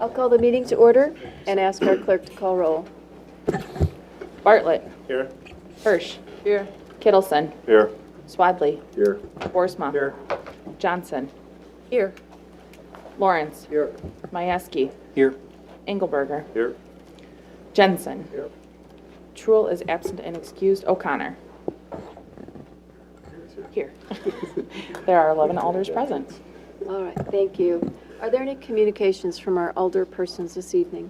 I'll call the meeting to order and ask our clerk to call roll. Bartlett. Here. Hirsch. Here. Kittleson. Here. Swadley. Here. Boersma. Here. Johnson. Here. Lawrence. Here. Majewski. Here. Engelberger. Here. Jensen. Here. Truel is absent and excused. O'Connor. Here. There are 11 alders present. All right, thank you. Are there any communications from our alder persons this evening?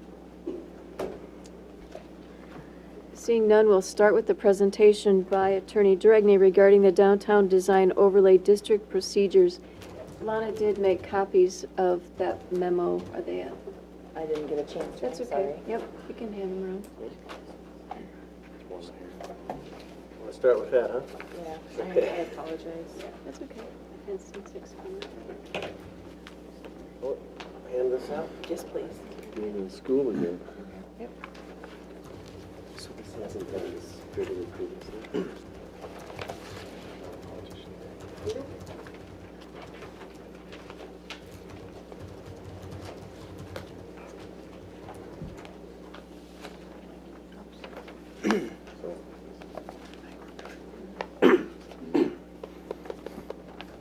Seeing none, we'll start with the presentation by Attorney Dragney regarding the Downtown Design Overlay District procedures. Lana did make copies of that memo. Are they at? I didn't get a chance. That's okay. Yep, you can hand them around. Want to start with that, huh? Yeah, I apologize. That's okay. I had some 6 from Oh, hand this out. Yes, please. Being in school again. Yep. So this hasn't been distributed previously.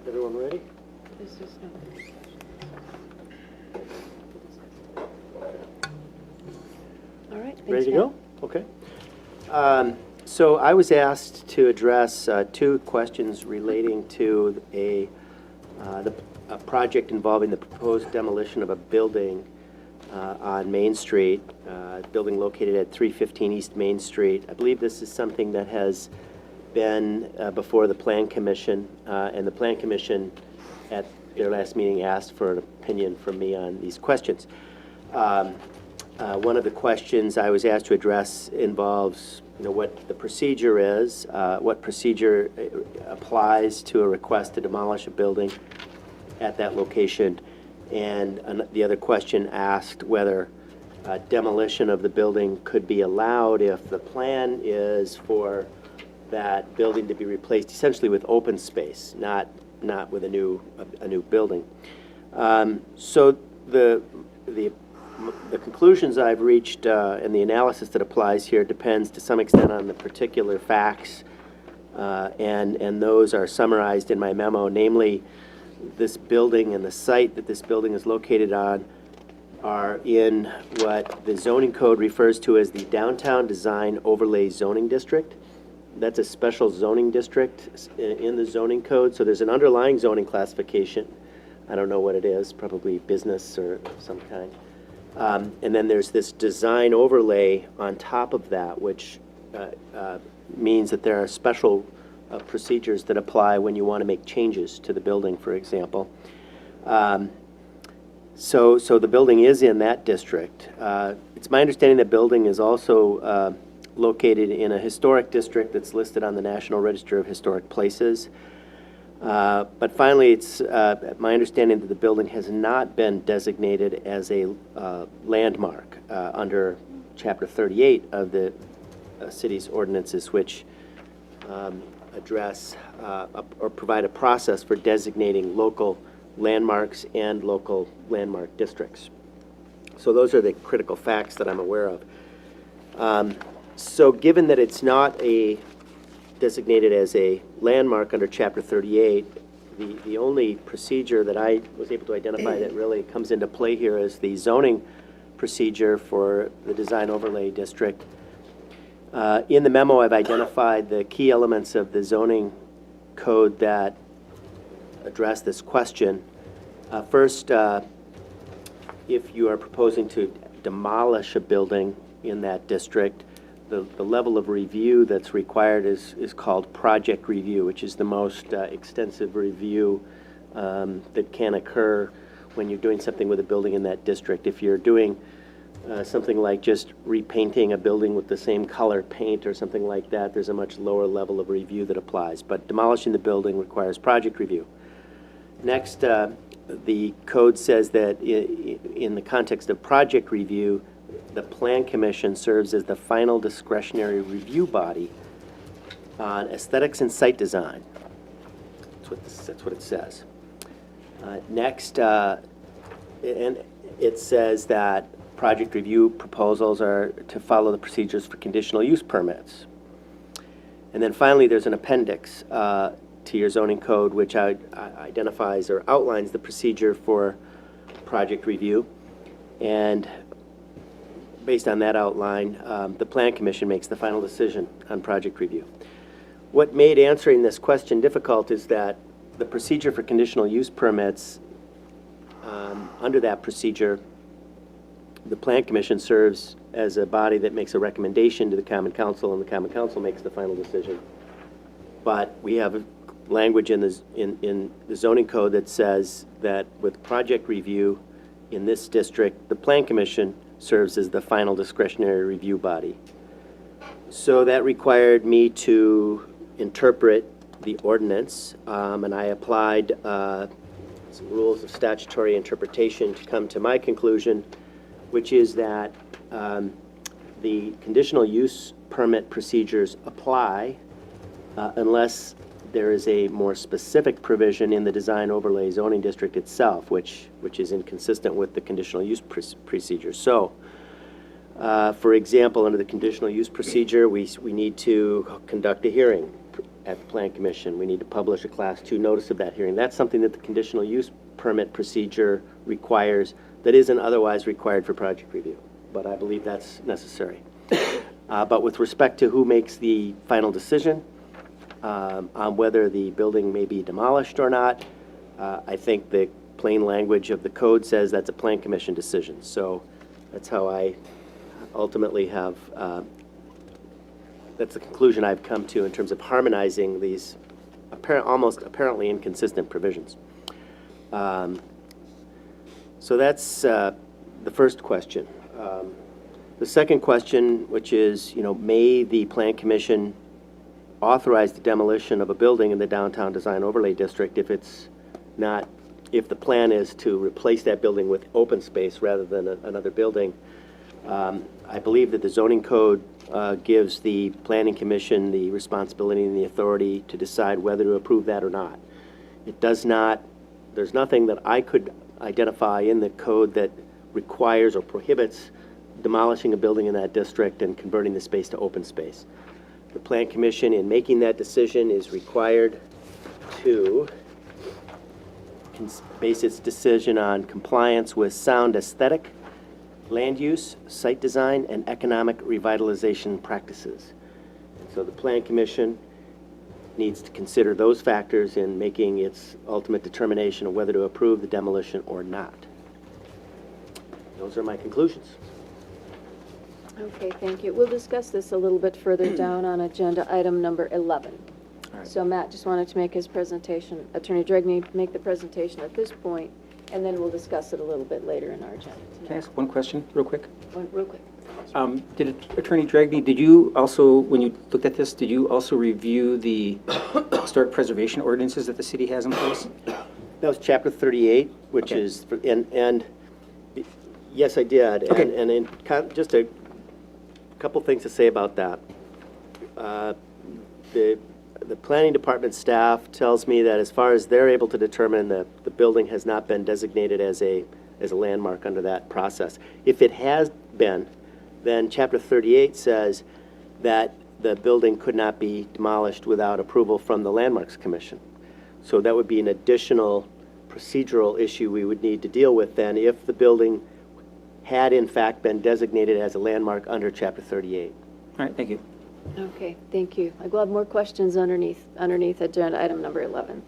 Everyone ready? This is all right. Thanks, Ready to Matt. go? Okay. So I was asked to address 2 questions relating to a project involving the proposed demolition of a building on Main Street, building located at 315 East Main Street. I believe this is something that has been before the Plan Commission, and the Plan Commission at their last meeting asked for an opinion from me on these questions. One of the questions I was asked to address involves, what the procedure is, what procedure applies to a request to demolish a building at that location, and the other question asked whether demolition of the building could be allowed if the plan is for that building to be replaced essentially with open space, not with a new building. So the conclusions I've reached and the analysis that applies here depends to some extent on the particular facts, and those are summarized in my memo, namely this building and the site that this building is located on are in what the zoning code refers to as the Downtown Design Overlay Zoning District. That's a special zoning district in the zoning code, so there's an underlying zoning classification. I don't know what it is, probably business or some kind. And then there's this design overlay on top of that, which means that there are special procedures that apply when you want to make changes to the building, for example. So the building is in that district. It's my understanding the building is also located in a historic district that's listed on the National Register of Historic Places. But finally, it's my understanding that the building has not been designated as a landmark under Chapter 38 of the city's ordinances, which address or provide a process for designating local landmarks and local landmark districts. So those are the critical facts that I'm aware of. So given that it's not designated as a landmark under Chapter 38, the only procedure that I was able to identify that really comes into play here is the zoning procedure for the Design Overlay District. In the memo, I've identified the key elements of the zoning code that address this question. First, if you are proposing to demolish a building in that district, the level of review that's required is called project review, which is the most extensive review that can occur when you're doing something with a building in that district. If you're doing something like just repainting a building with the same color paint or something like that, there's a much lower level of review that applies. But demolishing the building requires project review. Next, the code says that in the context of project review, the Plan Commission serves as the final discretionary review body on aesthetics and site design. That's what it says. Next, and it says that project review proposals are to follow the procedures for conditional use permits. And then finally, there's an appendix to your zoning code which identifies or outlines the procedure for project review. And based on that outline, the Plan Commission makes the final decision on project review. What made answering this question difficult is that the procedure for conditional use permits, under that procedure, the Plan Commission serves as a body that makes a recommendation to the Common Council, and the Common Council makes the final decision. But we have a language in the zoning code that says that with project review in this district, the Plan Commission serves as the final discretionary review body. So that required me to interpret the ordinance, and I applied some rules of statutory interpretation to come to my conclusion, which is that the conditional use permit procedures apply unless there is a more specific provision in the design overlay zoning district itself, which is inconsistent with the conditional use procedure. So, for example, under the conditional use procedure, we need to conduct a hearing at the Plan Commission. We need to publish a Class 2 notice of that hearing. That's something that the conditional use permit procedure requires that isn't otherwise required for project review, but I believe that's necessary. But with respect to who makes the final decision on whether the building may be demolished or not, I think the plain language of the code says that's a Plan Commission decision. So that's how I ultimately have, that's the conclusion I've come to in terms of harmonizing these almost apparently inconsistent provisions. So that's the first question. The second question, which is, may the Plan Commission authorize the demolition of a building in the downtown design overlay district if the plan is to replace that building with open space rather than another building? I believe that the zoning code gives the Planning Commission the responsibility and the authority to decide whether to approve that or not. It does not, there's nothing that I could identify in the code that requires or prohibits demolishing a building in that district and converting the space to open space. The Plan Commission, in making that decision, is required to base its decision on compliance with sound aesthetic, land use, site design, and economic revitalization practices. So the Plan Commission needs to consider those factors in making its ultimate determination of whether to approve the demolition or not. Those are my conclusions. Okay, thank you. We'll discuss this a little bit further down on agenda item number 11. All right. So Matt just wanted to make his presentation, Attorney Dregney make the presentation at this point, and then we'll discuss it a little bit later in our agenda. Can I ask one question real quick? Real quick. Did Attorney Dragney, did you also, when you looked at this, did you also review the historic preservation ordinances that the city has in place? That was Chapter 38, which Okay. is, and yes, I did. Okay. And just a couple things to say about that. The planning department staff tells me that as far as they're able to determine, the building has not been designated as a landmark under that process. If it has been, then Chapter 38 says that the building could not be demolished without approval from the Landmarks Commission. So that would be an additional procedural issue we would need to deal with then if the building had in fact been designated as a landmark under Chapter 38. All right, thank you. Okay, thank you. I will have more questions underneath agenda item number 11.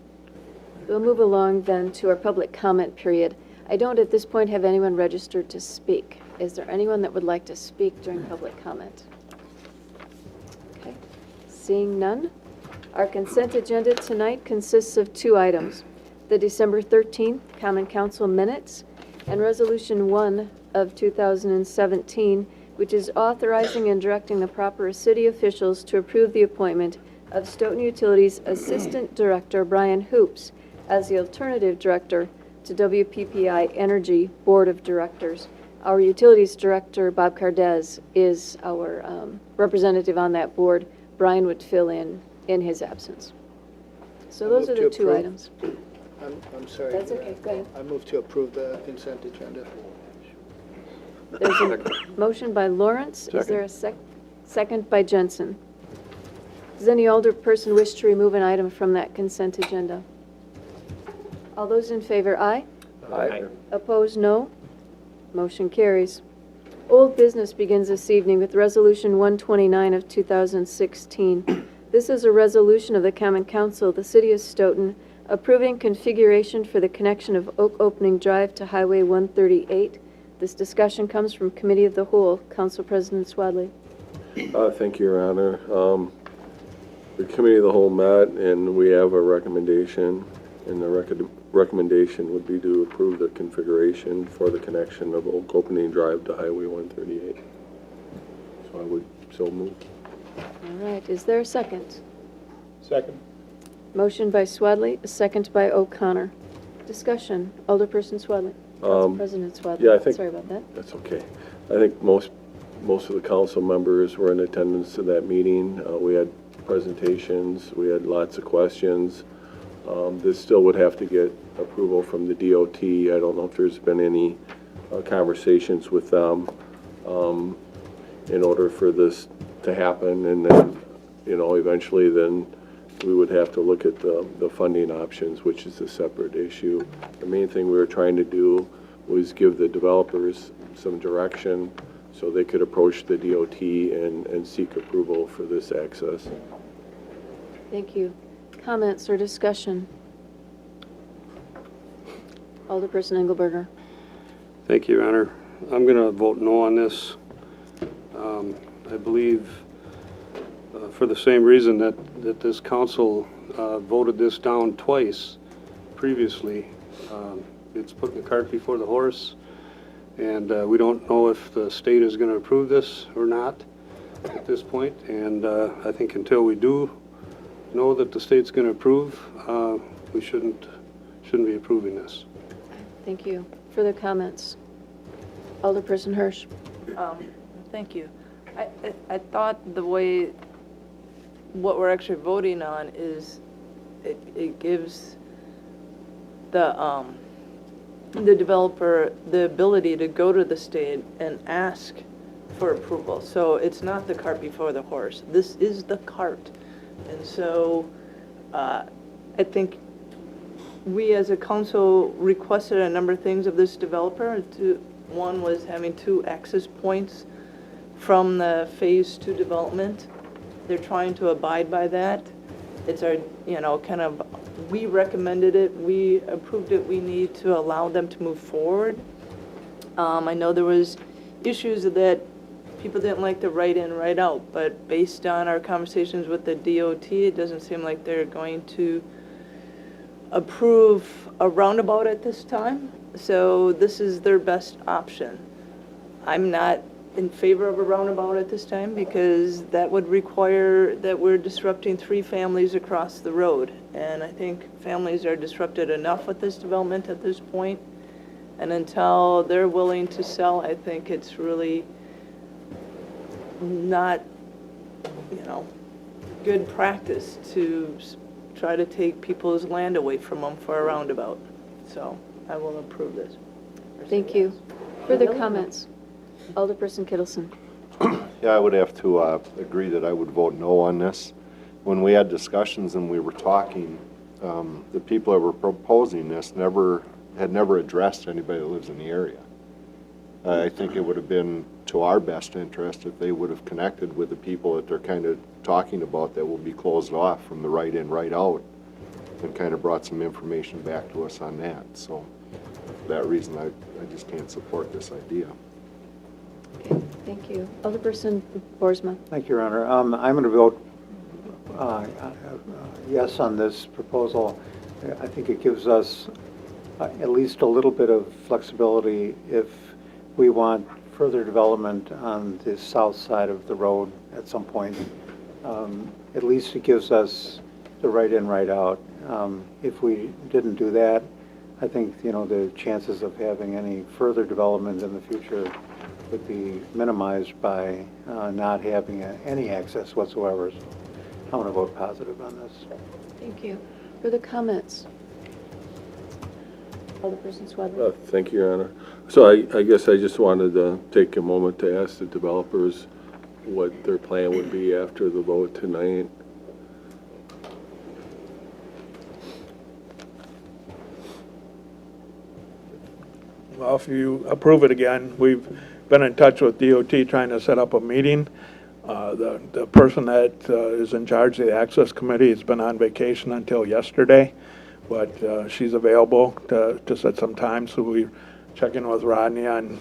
We'll move along then to our public comment period. I don't at this point have anyone registered to speak. Is there anyone that would like to speak during public comment? Okay, seeing none. Our consent agenda tonight consists of 2 items: the December 13th Common Council minutes and Resolution 1 of 2017, which is authorizing and directing the proper city officials to approve the appointment of Stoughton Utilities Assistant Director Brian Hoops as the alternative director to WPPI Energy Board of Directors. Our Utilities Director, Bob Cardez, is our representative on that board. Brian would fill in his absence. So those are the 2 items. I'm sorry. That's okay, go ahead. I move to approve the consent agenda. There's a motion by Lawrence. Is there a second by Jensen? Does any older person wish to remove an item from that consent agenda? All those in favor, aye. Aye. Opposed, no. Motion carries. Old business begins this evening with Resolution 129 of 2016. This is a resolution of the Common Council of the City of Stoughton approving configuration for the connection of Oak Opening Drive to Highway 138. This discussion comes from Committee of the Whole. Council President Swadley. Thank you, Your Honor. The Committee of the Whole met, and we have a recommendation, and the recommendation would be to approve the configuration for the connection of Oak Opening Drive to Highway 138. So I would so move. All right, is there a second? Second. Motion by Swadley, a second by O'Connor. Discussion. Alderperson Swadley. Council President Swadley. yeah, I think- Sorry about that. That's okay. I think most of the council members were in attendance to that meeting. We had presentations, we had lots of questions. This still would have to get approval from the DOT. I don't know if there's been any conversations with them in order for this to happen, and then, eventually then we would have to look at the funding options, which is a separate issue. The main thing we were trying to do was give the developers some direction so they could approach the DOT and seek approval for this access. Thank you. Comments or discussion? Alderperson Engelberger. Thank you, Your Honor. I'm going to vote no on this. I believe for the same reason that this council voted this down twice previously. It's putting the cart before the horse, and we don't know if the state is going to approve this or not at this point. And I think until we do know that the state's going to approve, we shouldn't be approving this. Thank you. Further comments? Alderperson Hirsch. Thank you. I thought the way, what we're actually voting on is, it gives the developer the ability to go to the state and ask for approval. So it's not the cart before the horse. This is the cart. And so I think we as a council requested a number of things of this developer. One was having 2 access points from the phase 2 development. They're trying to abide by that. It's our, we recommended it, we approved it, we need to allow them to move forward. I know there was issues that people didn't like the right in, right out, but based on our conversations with the DOT, it doesn't seem like they're going to approve a roundabout at this time. So this is their best option. I'm not in favor of a roundabout at this time because that would require that we're disrupting 3 families across the road. And I think families are disrupted enough with this development at this point. And until they're willing to sell, I think it's really not, good practice to try to take people's land away from them for a roundabout. So I will approve this. Thank you. Further comments? Alderperson Kittleson. Yeah, I would have to agree that I would vote no on this. When we had discussions and we were talking, the people that were proposing this had never addressed anybody that lives in the area. I think it would have been to our best interest if they would have connected with the people that they're kind of talking about that will be closed off from the right in, right out, and kind of brought some information back to us on that. So for that reason, I just can't support this idea. Okay, thank you. Alderperson Boersma. Thank you, Your Honor. I'm going to vote yes on this proposal. I think it gives us at least a little bit of flexibility if we want further development on the south side of the road at some point. At least it gives us the right in, right out. If we didn't do that, I think, the chances of having any further development in the future would be minimized by not having any access whatsoever. So I'm going to vote positive on this. Thank you. Further comments? Alderperson Swadley. Thank you, Your Honor. So I guess I just wanted to take a moment to ask the developers what their plan would be after the vote tonight. Well, if you approve it again, we've been in touch with DOT trying to set up a meeting. The person that is in charge of the Access Committee has been on vacation until yesterday, but she's available to set some time, so we check in with Rodney on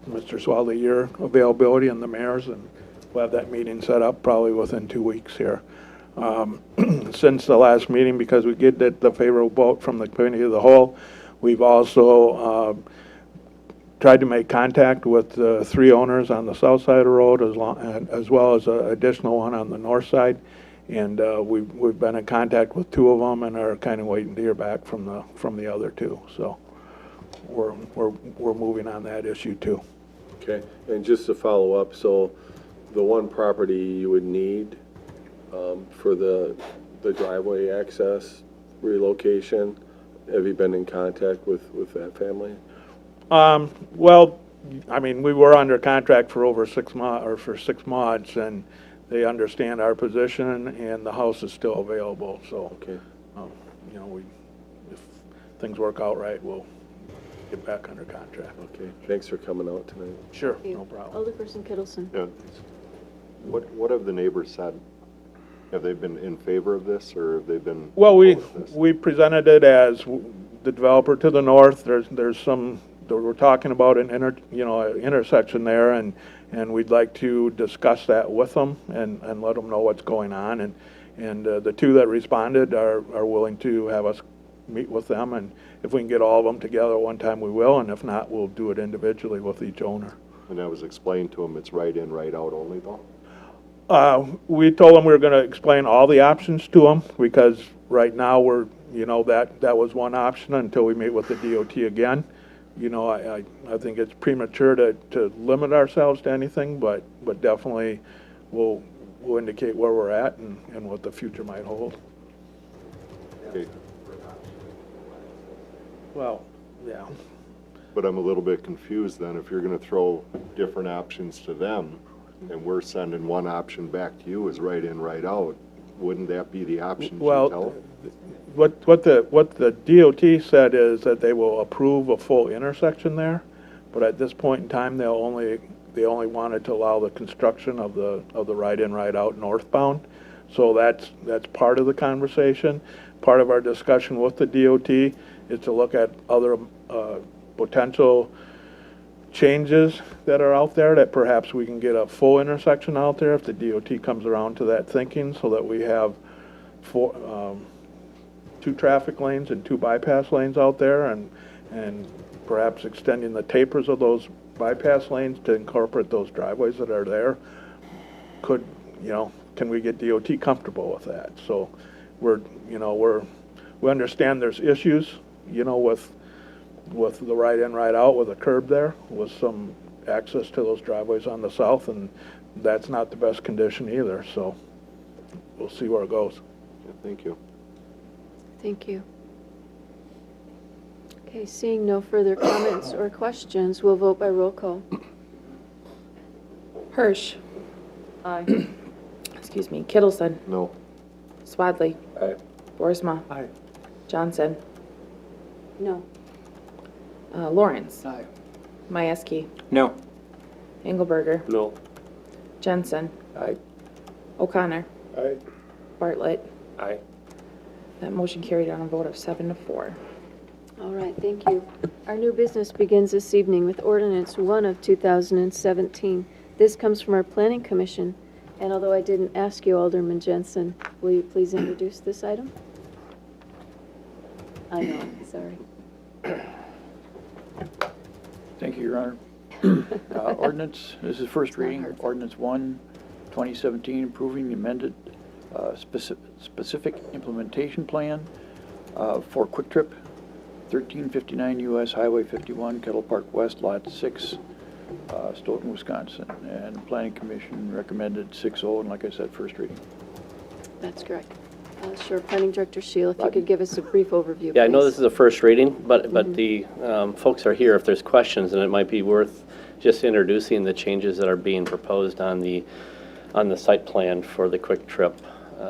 Mr. Swaley, your availability and the mayor's, and we'll have that meeting set up probably within 2 weeks here. Since the last meeting, because we did the favorable vote from the committee of the whole, we've also tried to make contact with the 3 owners on the south side of the road, as well as an additional one on the north side. And we've been in contact with 2 of them and are kind of waiting to hear back from the other 2. So we're moving on that issue too. Okay, and just to follow up, so the one property you would need for the driveway access relocation, have you been in contact with that family? Well, I mean, we were under contract for over 6 months, or for 6 months, and they understand our position, and the house is still available. So, Okay. you know, if things work out right, we'll get back under contract. Okay, thanks for coming out tonight. Sure, Thank you. no problem. Alderperson Kittleson. Yeah. What have the neighbors said? Have they been in favor of this, or have they been? Well, opposed to this? we presented it as the developer to the north. There's some, we're talking about an intersection there, and we'd like to discuss that with them and let them know what's going on. And the 2 that responded are willing to have us meet with them, and if we can get all of them together one time, we will, and if not, we'll do it individually with each owner. And that was explained to them, it's right in, right out only, though? We told them we were going to explain all the options to them, because right now we're, that was one option until we meet with the DOT again. I think it's premature to limit ourselves to anything, but definitely we'll indicate where we're at and what the future might hold. Okay. Well, yeah. But I'm a little bit confused then, if you're gonna throw different options to them, and we're sending one option back to you as right in, right out, wouldn't that be the option you Well, tell them? what the DOT said is that they will approve a full intersection there, but at this point in time, they only wanted to allow the construction of the right in, right out northbound. So that's part of the conversation. Part of our discussion with the DOT is to look at other potential changes that are out there, that perhaps we can get a full intersection out there if the DOT comes around to that thinking, so that we have 2 traffic lanes and 2 bypass lanes out there, and perhaps extending the tapers of those bypass lanes to incorporate those driveways that are there. Can we get DOT comfortable with that? So we understand there's issues, with the right in, right out, with a curb there, with some access to those driveways on the south, and that's not the best condition either, so we'll see where it goes. Yeah, thank you. Thank you. Okay, seeing no further comments or questions, we'll vote by roll call. Hirsch. Aye. Excuse me. Kittleson. No. Swadley. Aye. Boersma. Aye. Johnson. No. Lawrence. Aye. Mieski. No. Engelberger. No. Jensen. Aye. O'Connor. Aye. Bartlett. Aye. That motion carried on a vote of 7-4. All right, thank you. Our new business begins this evening with Ordinance 1 of 2017. This comes from our Planning Commission, and although I didn't ask you, Alderman Jensen, will you please introduce this item? I know, sorry. Thank you, Your Honor. Ordinance, this is first reading, Ordinance 1, 2017, approving the amended specific implementation plan for Quick Trip, 1359 U.S. Highway 51, Kettle Park West, Lot 6, Stoughton, Wisconsin. And the Planning Commission recommended 6-0, and like I said, first reading. That's correct. Sure, Planning Director Shield, if you could give us a brief overview, Yeah, I know please. this is a first reading, but the folks are here if there's questions, and it might be worth just introducing the changes that are being proposed on the site plan for the Quick Trip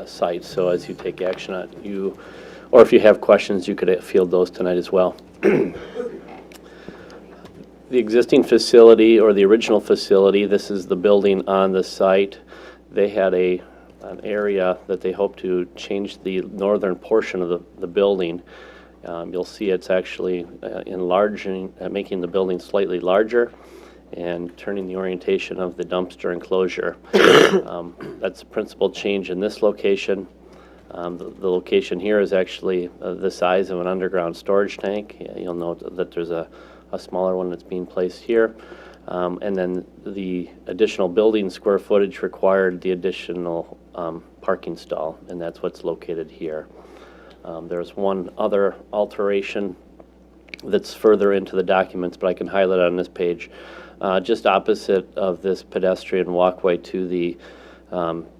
site. So as you take action on you, or if you have questions, you could field those tonight as well. The existing facility, or the original facility, this is the building on the site. They had an area that they hope to change the northern portion of the building. You'll see it's actually enlarging, making the building slightly larger and turning the orientation of the dumpster enclosure. That's the principal change in this location. The location here is actually the size of an underground storage tank. You'll note that there's a smaller one that's being placed here. And then the additional building square footage required the additional parking stall, and that's what's located here. There's one other alteration that's further into the documents, but I can highlight on this page. Just opposite of this pedestrian walkway to the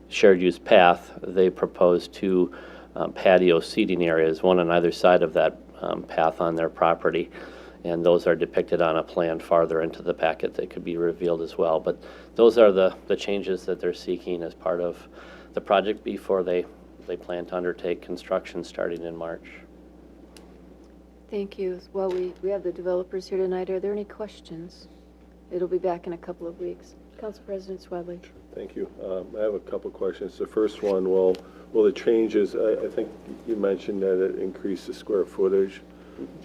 shared use path, they propose two patio seating areas, one on either side of that path on their property. And those are depicted on a plan farther into the packet that could be revealed as well. But those are the changes that they're seeking as part of the project before they plan to undertake construction starting in March. Thank you. Well, we have the developers here tonight. Are there any questions? It'll be back in a couple of weeks. Council President Swadley. Thank you. I have a couple questions. The first one, will the changes, I think you mentioned that it increased the square footage.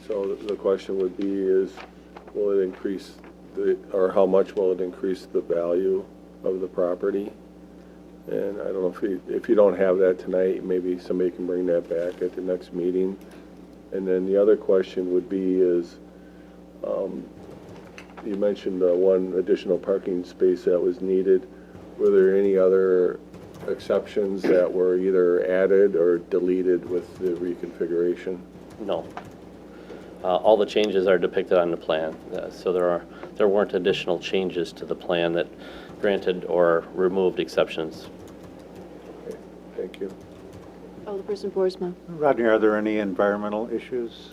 So the question would be is, will it increase or how much will it increase the value of the property? And I don't know if you don't have that tonight, maybe somebody can bring that back at the next meeting. And then the other question would be is, you mentioned one additional parking space that was needed. Were there any other exceptions that were either added or deleted with the reconfiguration? No. All the changes are depicted on the plan, so there weren't additional changes to the plan that granted or removed exceptions. Okay, thank you. Alderperson Boersma. Rodney, are there any environmental issues?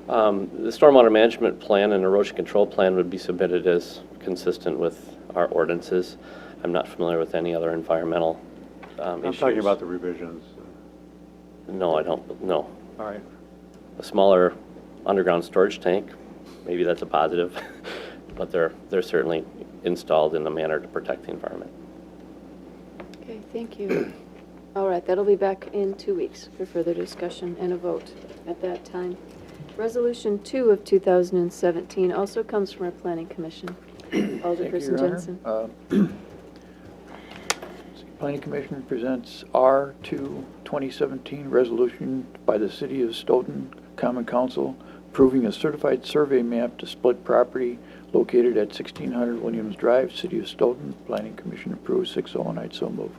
The stormwater management plan and erosion control plan would be submitted as consistent with our ordinances. I'm not familiar with any other environmental issues. I'm talking about the revisions. No, I don't, no. All right. A smaller underground storage tank, maybe that's a positive, but they're certainly installed in a manner to protect the environment. Okay, thank you. All right, that'll be back in 2 weeks for further discussion and a vote at that time. Resolution 2 of 2017 also comes from our Planning Commission. Alderperson Your Honor. Jensen. Planning Commission presents R2 2017 resolution by the City of Stoughton Common Council approving a certified survey map to split property located at 1600 Williams Drive, City of Stoughton. Planning Commission approves 6-0, and I'd so move.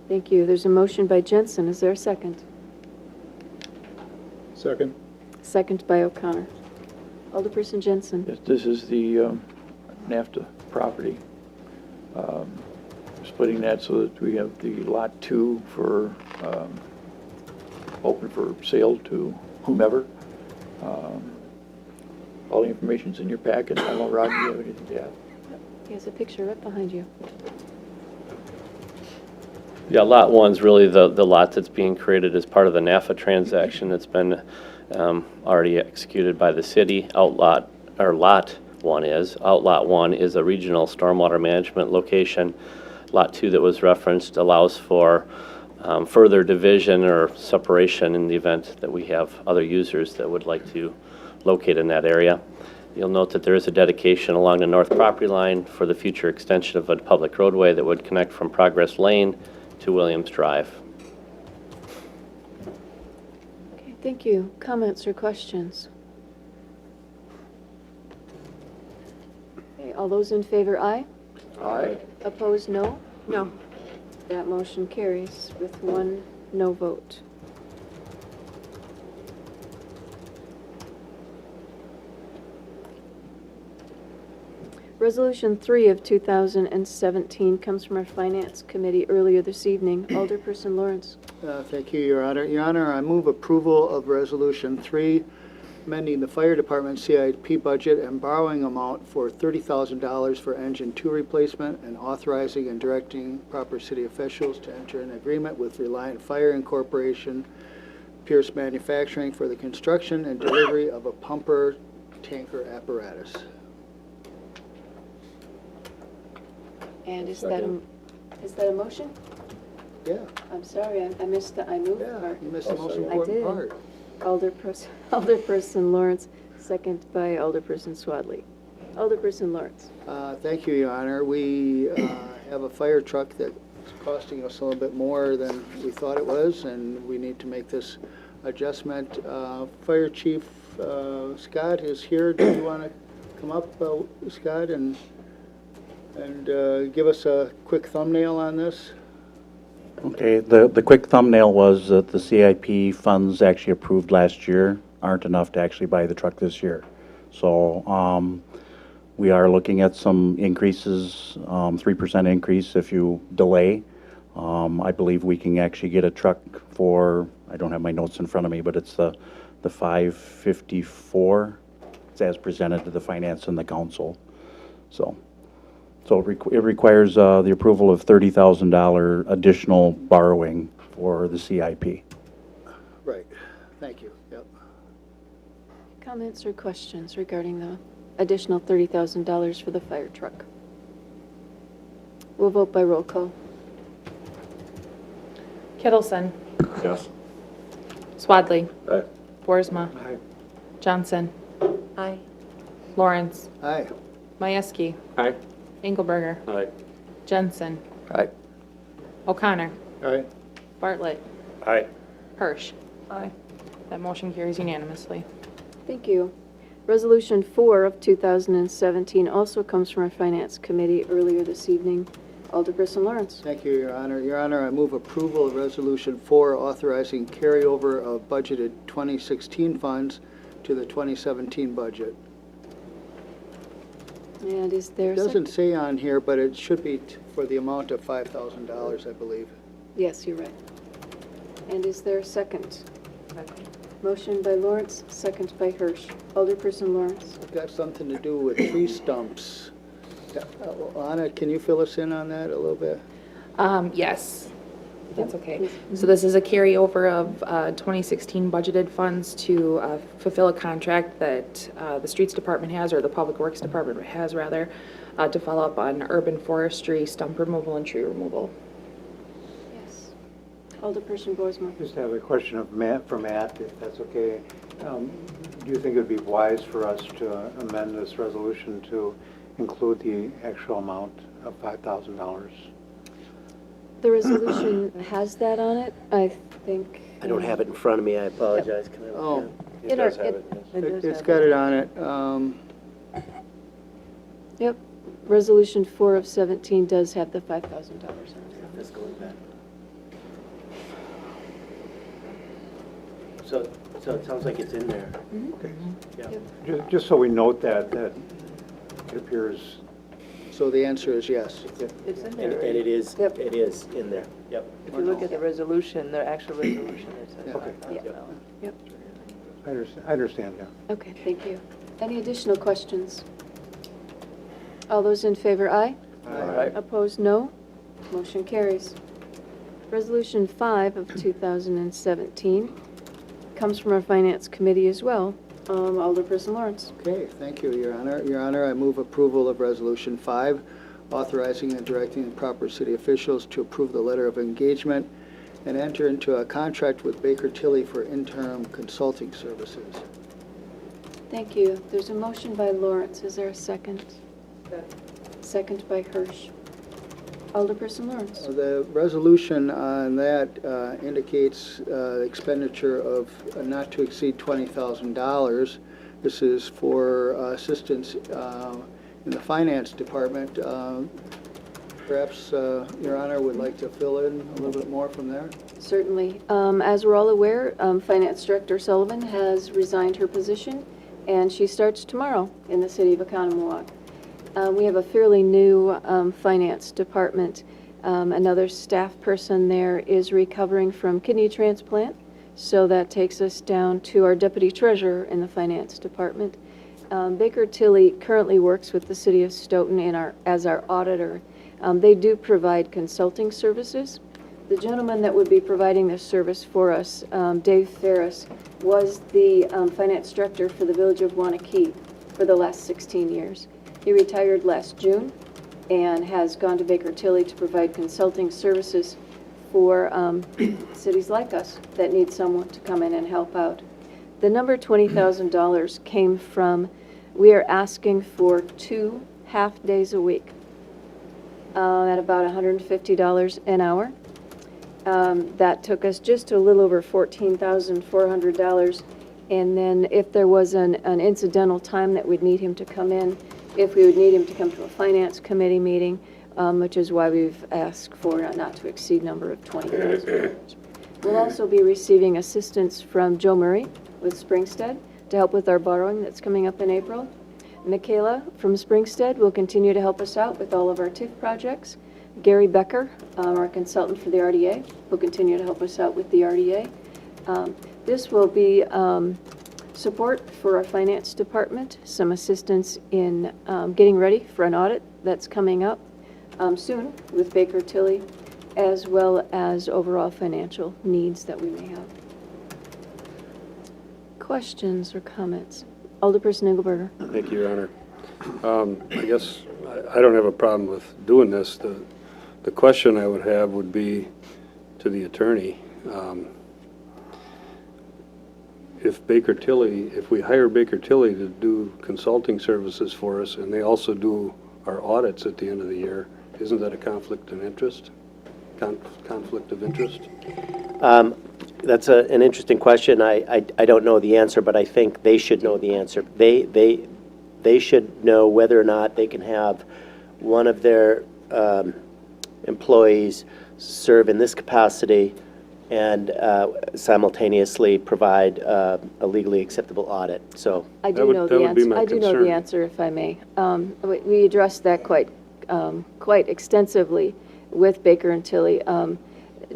Thank you. There's a motion by Jensen. Is there a second? Second. Second by O'Connor. Alderperson Jensen. Yes, this is the NAFTA property. Splitting that so that we have the Lot 2 for, open for sale to whomever. All the information's in your packet. I don't know, Rodney, you have anything to add? He has a picture right behind you. Yeah, Lot 1's really the lot that's being created as part of the NAFA transaction that's been already executed by the city. Lot 1 is. Outlot 1 is a regional stormwater management location. Lot 2 that was referenced allows for further division or separation in the event that we have other users that would like to locate in that area. You'll note that there is a dedication along the north property line for the future extension of a public roadway that would connect from Progress Lane to Williams Drive. Okay, thank you. Comments or questions? Okay, all those in favor, aye? Aye. Opposed, no? No. That motion carries with one no vote. Resolution 3 of 2017 comes from our Finance Committee earlier this evening. Alderperson Lawrence. Thank you, Your Honor. Your Honor, I move approval of Resolution 3, amending the Fire Department CIP budget and borrowing amount for $30,000 for Engine 2 replacement and authorizing and directing proper city officials to enter an agreement with Reliant Fire Incorporation, Pierce Manufacturing for the construction and delivery of a pumper tanker apparatus. And is that a motion? Yeah, I'm sorry, I missed the I move yeah, part. you missed the most I important did. part. Alderperson Lawrence, second by Alderperson Swadley. Alderperson Lawrence. Thank you, Your Honor. We have a fire truck that's costing us a little bit more than we thought it was, and we need to make this adjustment. Fire Chief Scott is here. Do you want to come up, Scott, and give us a quick thumbnail on this? Okay, the quick thumbnail was that the CIP funds actually approved last year aren't enough to actually buy the truck this year. So we are looking at some increases, 3% increase if you delay. I believe we can actually get a truck for, I don't have my notes in front of me, but it's the 554. It's as presented to the finance and the council. So it requires the approval of $30,000 additional borrowing for the CIP. Right. Thank you. Yep. Comments or questions regarding the additional $30,000 for the fire truck? We'll vote by roll call. Kittleson. Yes. Swadley. Aye. Boersma. Aye. Johnson. Aye. Lawrence. Aye. Majewski. Aye. Engelberger. Aye. Jensen. Aye. O'Connor. Aye. Bartlett. Aye. Hirsch. Aye. That motion carries unanimously. Thank you. Resolution 4 of 2017 also comes from our Finance Committee earlier this evening. Alderperson Lawrence. Thank you, Your Honor. Your Honor, I move approval of Resolution 4 authorizing carryover of budgeted 2016 funds to the 2017 budget. And is there It a doesn't second? say on here, but it should be for the amount of $5,000, I believe. Yes, you're right. And is there a second? Motion by Lawrence, second by Hirsch. Alderperson Lawrence. It's got something to do with tree stumps. Anna, can you fill us in on that a little bit? Yes, that's okay. So this is a carryover of 2016 budgeted funds to fulfill a contract that the Streets Department has, or the Public Works Department has, rather, to follow up on urban forestry, stump removal, and tree removal. Yes. Alderperson Boersma. Just have a question of for Matt, if that's okay. Do you think it would be wise for us to amend this resolution to include the actual amount of $5,000? The resolution has that on it, I think. I don't have it in front of me, I apologize. Can I look Oh. at it? It It does are- have it- it, yes. It's got it on it. Yep. Resolution 4 of 17 does have the $5,000 on it. Fiscal impact. So it sounds like it's in there. Okay. Yeah. Just so we note that it appears. So the answer is yes. It's in And there. it is, Yep. it is in there. Yep. If you look at the resolution, the actual resolution, it says Okay. $5,000. Yep. I understand, yeah. Okay, thank you. Any additional questions? All those in favor, aye. Aye. Opposed, no. Motion carries. Resolution 5 of 2017 comes from our Finance Committee as well. Alderperson Lawrence. Okay, thank you, Your Honor. Your Honor, I move approval of Resolution 5, authorizing and directing the proper city officials to approve the letter of engagement and enter into a contract with Baker Tilly for interim consulting services. Thank you. There's a motion by Lawrence. Is there a second? Second by Hirsch. Alderperson Lawrence. The resolution on that indicates expenditure of not to exceed $20,000. This is for assistance in the finance department. Perhaps Your Honor would like to fill in a little bit more from there? Certainly. As we're all aware, Finance Director Sullivan has resigned her position, and she starts tomorrow in the city of Oconomowoc. We have a fairly new finance department. Another staff person there is recovering from kidney transplant, so that takes us down to our deputy treasurer in the finance department. Baker Tilly currently works with the city of Stoughton as our auditor. They do provide consulting services. The gentleman that would be providing this service for us, Dave Ferris, was the finance director for the village of Wanakee for the last 16 years. He retired last June and has gone to Baker Tilly to provide consulting services for cities like us that need someone to come in and help out. The number $20,000 came from, we are asking for 2 half-days a week at about $150 an hour. That took us just a little over $14,400. And then if there was an incidental time that we'd need him to come in, if we would need him to come to a finance committee meeting, which is why we've asked for a not to exceed number of $20,000. We'll also be receiving assistance from Joe Murray with Springstead to help with our borrowing that's coming up in April. Michaela from Springstead will continue to help us out with all of our TIF projects. Gary Becker, our consultant for the RDA, will continue to help us out with the RDA. This will be support for our finance department, some assistance in getting ready for an audit that's coming up soon with Baker Tilly, as well as overall financial needs that we may have. Questions or comments? Alderperson Engelberger. Thank you, Your Honor. I guess I don't have a problem with doing this. The question I would have would be to the attorney. If Baker Tilly, if we hire Baker Tilly to do consulting services for us, and they also do our audits at the end of the year, isn't that a conflict of interest? Conflict of interest? That's an interesting question. I don't know the answer, but I think they should know the answer. They should know whether or not they can have one of their employees serve in this capacity and simultaneously provide a legally acceptable audit. So I do know the answer. I do know the answer, if I may. We addressed that quite extensively with Baker and Tilly.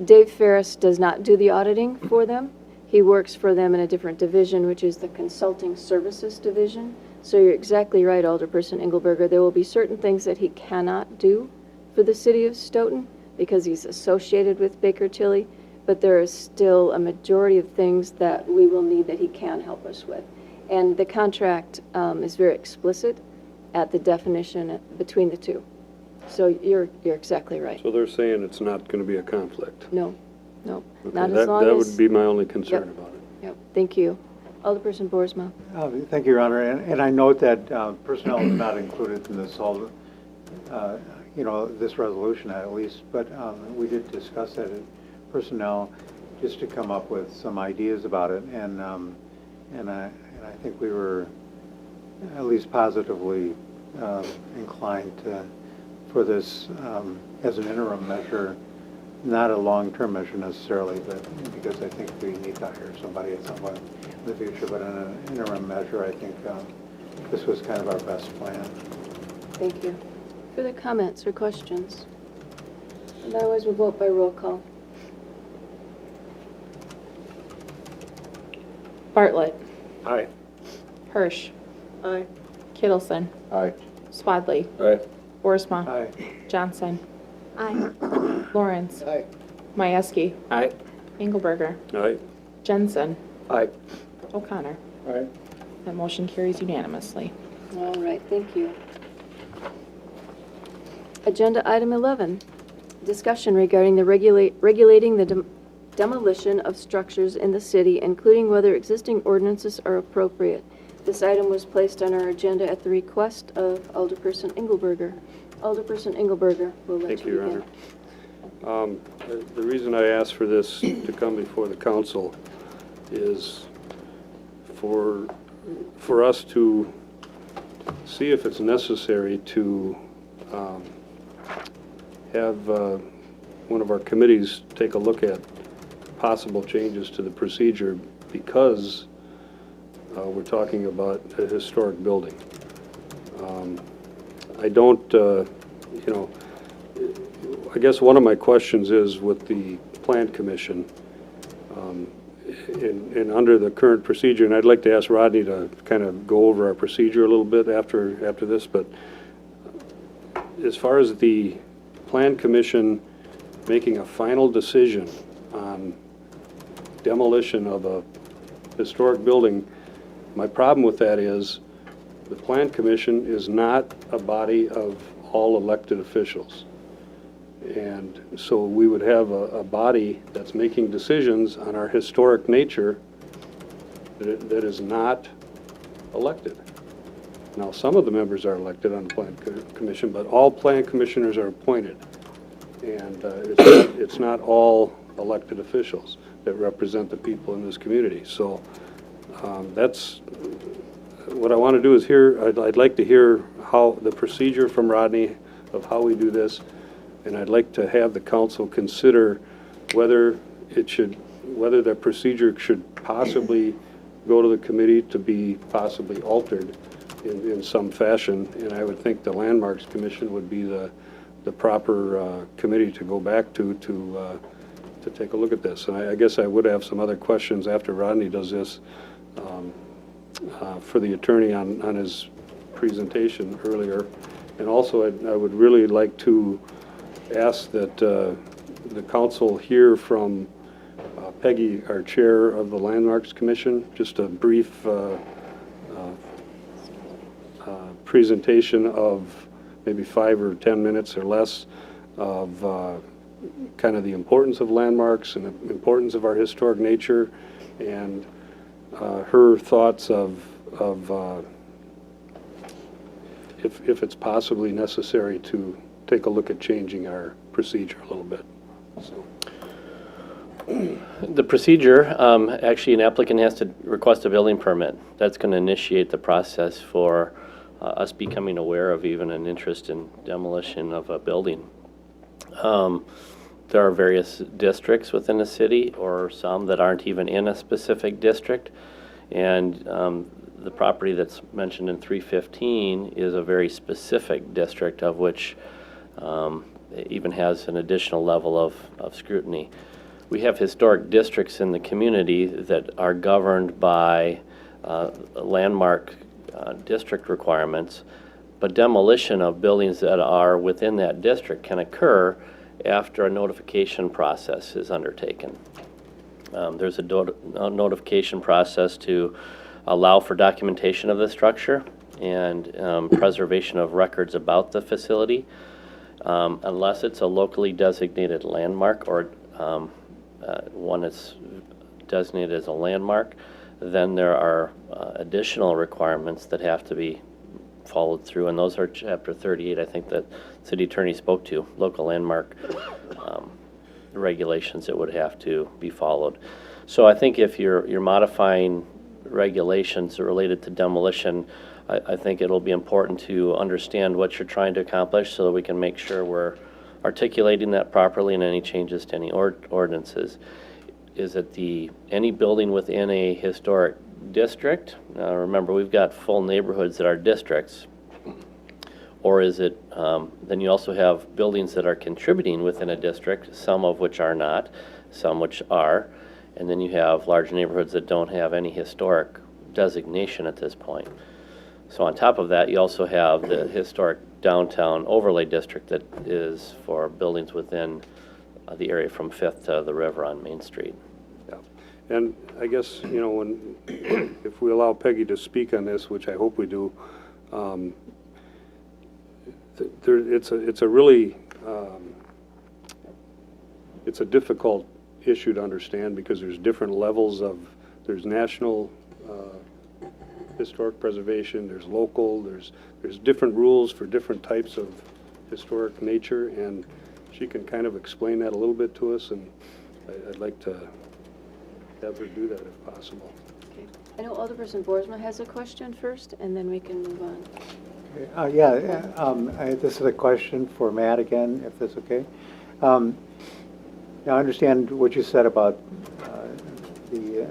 Dave Ferris does not do the auditing for them. He works for them in a different division, which is the Consulting Services Division. So you're exactly right, Alderperson Engelberger. There will be certain things that he cannot do for the city of Stoughton because he's associated with Baker Tilly, but there is still a majority of things that we will need that he can help us with. And the contract is very explicit at the definition between the two. So you're exactly right. So they're saying it's not going to be a conflict? No, Okay, not as long as... That would be my only concern Yep. about it. Yep, thank you. Alderperson Boersma. Thank you, Your Honor. And I note that personnel is not included in this, this resolution at least, but we did discuss that in personnel just to come up with some ideas about it. And I think we were at least positively inclined for this as an interim measure, not a long-term measure necessarily, but because I think we need to hire somebody at some point in the future. But in an interim measure, I think this was kind of our best plan. Thank you. Further comments or questions? Otherwise, we'll vote by roll call. Bartlett. Aye. Hirsch. Aye. Kittleson. Aye. Swadley. Aye. Boersma. Aye. Johnson. Aye. Lawrence. Aye. Majewski. Aye. Engelberger. Aye. Jensen. Aye. O'Connor. Aye. That motion carries unanimously. All right, thank you. Agenda item 11, discussion regarding the regulating the demolition of structures in the city, including whether existing ordinances are appropriate. This item was placed on our agenda at the request of Alderperson Engelberger. Alderperson Engelberger will let Thank you you, Your begin. Honor. The reason I asked for this to come before the council is for us to see if it's necessary to have one of our committees take a look at possible changes to the procedure because we're talking about a historic building. I don't, I guess one of my questions is with the Plan Commission, and under the current procedure, and I'd like to ask Rodney to kind of go over our procedure a little bit after this, but as far as the Plan Commission making a final decision on demolition of a historic building, my problem with that is the Plan Commission is not a body of all elected officials. And so we would have a body that's making decisions on our historic nature that is not elected. Now, some of the members are elected on the Plan Commission, but all Plan Commissioners are appointed. And it's not all elected officials that represent the people in this community. So that's what I want to do is I'd like to hear how the procedure from Rodney of how we do this, and I'd like to have the council consider whether the procedure should possibly go to the committee to be possibly altered in some fashion. And I would think the Landmarks Commission would be the proper committee to go back to take a look at this. And I guess I would have some other questions after Rodney does this for the attorney on his presentation earlier. And also, I would really like to ask that the council hear from Peggy, our chair of the Landmarks Commission, just a brief presentation of maybe 5 or 10 minutes or less of kind of the importance of landmarks and the importance of our historic nature, and her thoughts of if it's possibly necessary to take a look at changing our procedure a little bit. So. The procedure, actually an applicant has to request a building permit. That's going to initiate the process for us becoming aware of even an interest in demolition of a building. There are various districts within the city, or some that aren't even in a specific district, and the property that's mentioned in 315 is a very specific district, of which even has an additional level of scrutiny. We have historic districts in the community that are governed by landmark district requirements, but demolition of buildings that are within that district can occur after a notification process is undertaken. There's a notification process to allow for documentation of the structure and preservation of records about the facility. Unless it's a locally designated landmark or one that's designated as a landmark, then there are additional requirements that have to be followed through, and those are Chapter 38, I think, that City Attorney spoke to, local landmark regulations that would have to be followed. So I think if you're modifying regulations related to demolition, I think it'll be important to understand what you're trying to accomplish so that we can make sure we're articulating that properly in any changes to any ordinances. Is it any building within a historic district? Remember, we've got full neighborhoods that are districts. Or is it, then you also have buildings that are contributing within a district, some of which are not, some which are, and then you have large neighborhoods that don't have any historic designation at this point. So on top of that, you also have the historic downtown overlay district that is for buildings within the area from 5th to the river on Main Street. Yeah. And I guess, when if we allow Peggy to speak on this, which I hope we do, it's a really it's a difficult issue to understand because there's different levels there's national historic preservation, there's local, there's different rules for different types of historic nature, and she can kind of explain that a little bit to us, and I'd like to have her do that if possible. Okay. I know Alderperson Boersma has a question first, and then we can move on. This is a question for Matt again, if that's okay. Now, I understand what you said about the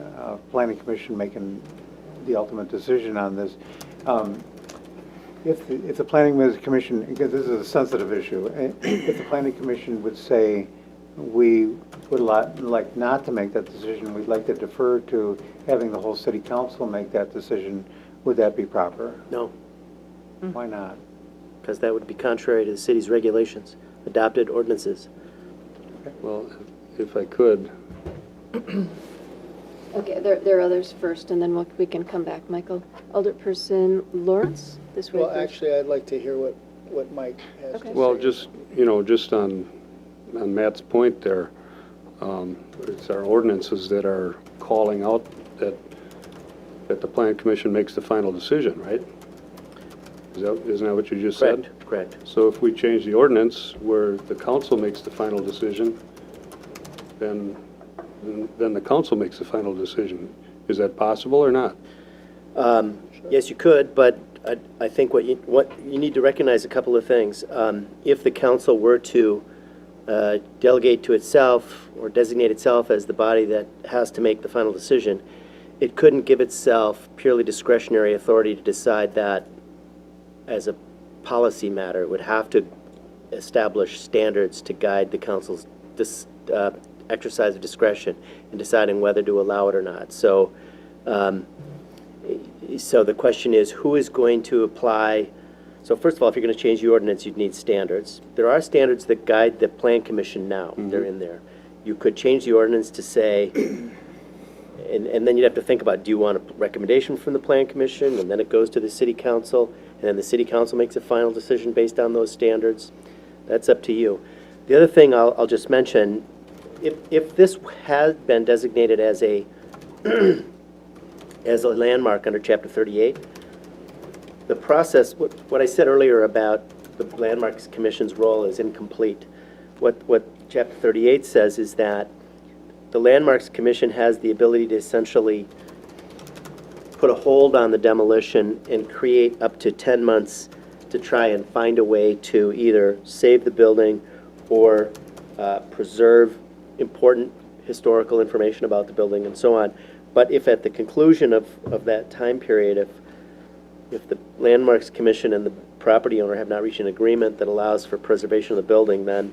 Planning Commission making the ultimate decision on this. If the planning commission, because this is a sensitive issue, if the planning commission would say, we would like not to make that decision, we'd like to defer to having the whole city council make that decision, would that be proper? No, Why not? because that would be contrary to the city's regulations, adopted ordinances. Well, if I could, Okay, there are others first, and then we can come back. Michael, Alderperson Lawrence, this way Well, first. actually, I'd like to hear what Mike has to say. well, just, just on Matt's point there, it's our ordinances that are calling out that the plan commission makes the final decision, right? Isn't that what you just said? Correct. So if we change the ordinance where the council makes the final decision, then the council makes the final decision. Is that possible or not? Yes, you could, but I think what you need to recognize a couple of things. If the council were to delegate to itself or designate itself as the body that has to make the final decision, it couldn't give itself purely discretionary authority to decide that as a policy matter. It would have to establish standards to guide the council's exercise of discretion in deciding whether to allow it or not. So the question is, who is going to apply? So first of all, if you're going to change the ordinance, you'd need standards. There are standards that guide the plan commission now. They're in there. You could change the ordinance to say, and then you'd have to think about, do you want a recommendation from the plan commission, and then it goes to the city council, and then the city council makes a final decision based on those standards? That's up to you. The other thing I'll just mention, if this has been designated as a as a landmark under Chapter 38, the process, what I said earlier about the Landmarks Commission's role is incomplete. What Chapter 38 says is that the Landmarks Commission has the ability to essentially put a hold on the demolition and create up to 10 months to try and find a way to either save the building or preserve important historical information about the building and so on. But if at the conclusion of that time period, if the Landmarks Commission and the property owner have not reached an agreement that allows for preservation of the building, then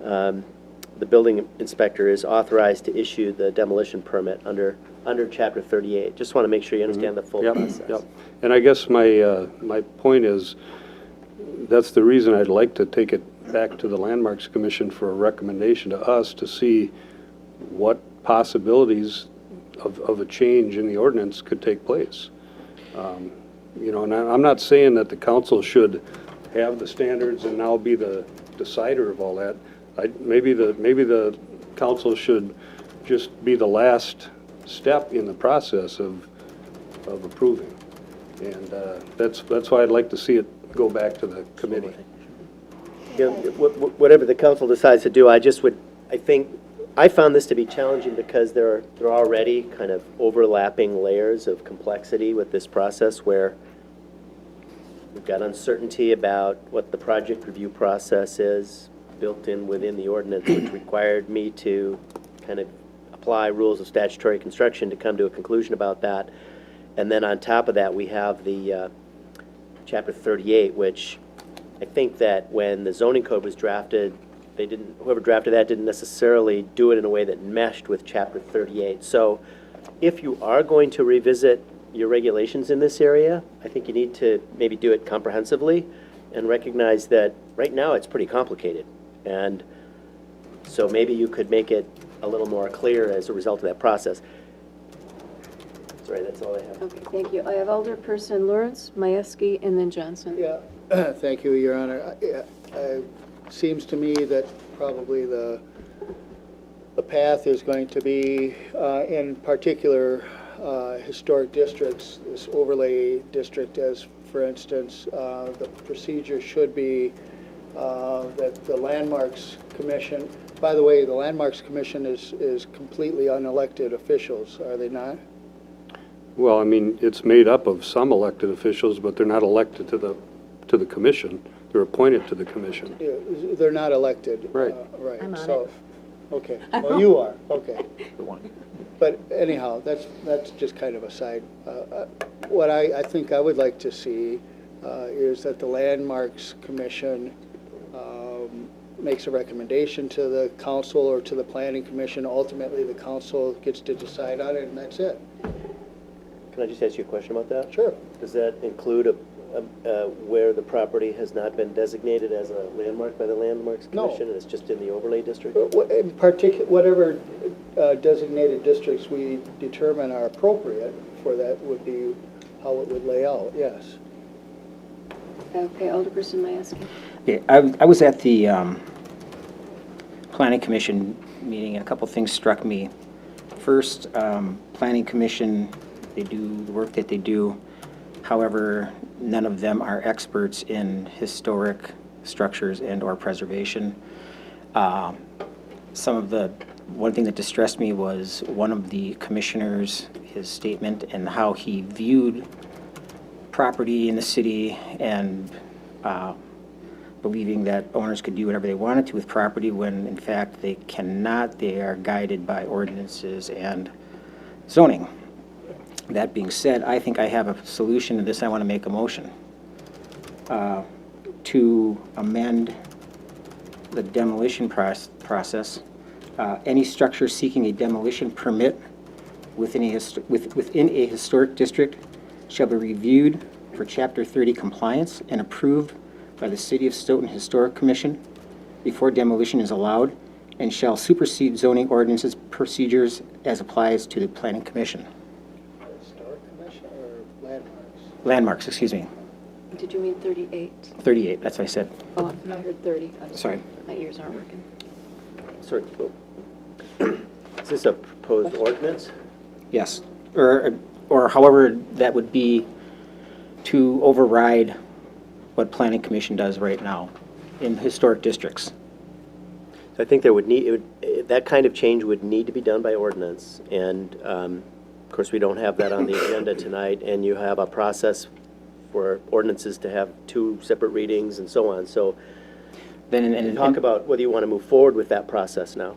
the building inspector is authorized to issue the demolition permit under Chapter 38. Just want to make sure you understand the full process. Yep. And I guess my point is, that's the reason I'd like to take it back to the Landmarks Commission for a recommendation to us to see what possibilities of a change in the ordinance could take place. And I'm not saying that the council should have the standards and now be the decider of all that. Maybe the council should just be the last step in the process of approving. And that's why I'd like to see it go back to the committee. Whatever the council decides to do, I found this to be challenging because there are already kind of overlapping layers of complexity with this process where we've got uncertainty about what the project review process is built in within the ordinance, which required me to kind of apply rules of statutory construction to come to a conclusion about that. And then on top of that, we have the Chapter 38, which I think that when the zoning code was drafted, whoever drafted that didn't necessarily do it in a way that meshed with Chapter 38. So if you are going to revisit your regulations in this area, I think you need to maybe do it comprehensively and recognize that right now it's pretty complicated. And so maybe you could make it a little more clear as a result of that process. Sorry, that's all I have. Okay, thank you. I have Alderperson Lawrence, Majewski, and then Johnson. Yeah, thank you, Your Honor. Seems to me that probably the path is going to be, in particular, historic districts, this overlay district, as for instance, the procedure should be that the Landmarks Commission, by the way, the Landmarks Commission is completely unelected officials, are they not? Well, I mean, it's made up of some elected officials, but they're not elected to the commission. They're appointed to the commission. Yeah, they're not elected. Right. Right. I'm on So, it. okay. Well, you are, okay. The one. But anyhow, that's just kind of a side. What I think I would like to see is that the Landmarks Commission makes a recommendation to the council or to the planning commission. Ultimately, the council gets to decide on it, and that's it. Can I just ask you a question about that? Sure. Does that include where the property has not been designated as a landmark by the Landmarks No. Commission, and it's just in the overlay district? In particular, whatever designated districts we determine are appropriate for that would be how it would lay out, yes. Okay, Alderperson Mayeski. Okay, I was at the Planning Commission meeting, and a couple things struck me. First, Planning Commission, they do the work that they do. However, none of them are experts in historic structures and/or preservation. One thing that distressed me was one of the commissioners, his statement, and how he viewed property in the city and believing that owners could do whatever they wanted to with property when in fact they cannot. They are guided by ordinances and zoning. That being said, I think I have a solution to this. I want to make a motion to amend the demolition process. Any structure seeking a demolition permit within a historic district shall be reviewed for Chapter 30 compliance and approved by the City of Stoughton Historic Commission before demolition is allowed, and shall supersede zoning ordinances procedures as applies to the Planning Commission. Historic Commission or Landmarks? Landmarks, excuse me. Did you mean 38? 38, that's what I said. Oh, I heard 30. I'm Sorry. My ears aren't working. Sorry, is this a proposed ordinance? Yes. Or however that would be to override what Planning Commission does right now in historic districts. I think there would that kind of change would need to be done by ordinance, and of course, we don't have that on the agenda tonight, and you have a process for ordinances to have 2 separate readings and so on, so Then talk about whether you want to move forward with that process now,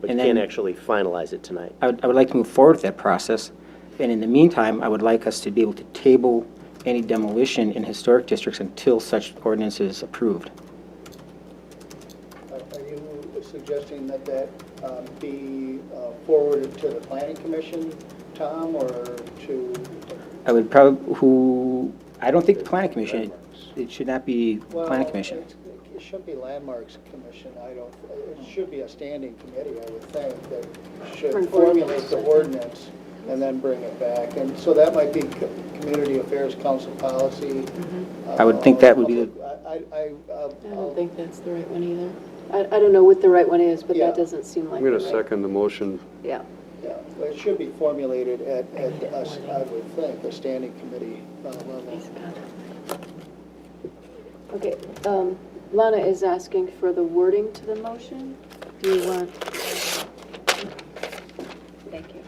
but you And can't then- actually finalize it tonight. I would like to move forward with that process, and in the meantime, I would like us to be able to table any demolition in historic districts until such ordinance is approved. Are you suggesting that be forwarded to the Planning Commission, Tom, or to? I don't think the Planning Commission, it should not be Planning Commission. It should be Landmarks Commission. It should be a standing committee, I would think, that should formulate the ordinance and then bring it back. And so that might be Community Affairs Council policy. I would think that would be I don't think that's the right one either. I don't know what the right one is, but Yeah. that doesn't seem like I'm going the to right- second the motion. Yeah. Yeah, well, it should be formulated at I would think, a standing committee level. Okay, Lana is asking for the wording to the motion. Do you want? Thank you.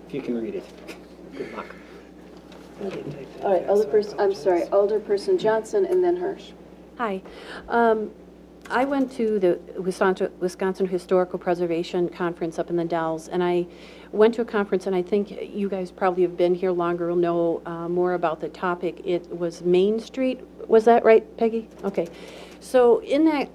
If you can read it. Good luck. All right, Alderperson Johnson and then Hirsch. Hi. I went to the Wisconsin Historical Preservation Conference up in the Dells, and I went to a conference, and I think you guys probably have been here longer, will know more about the topic. It was Main Street. Was that right, Peggy? Okay. So in that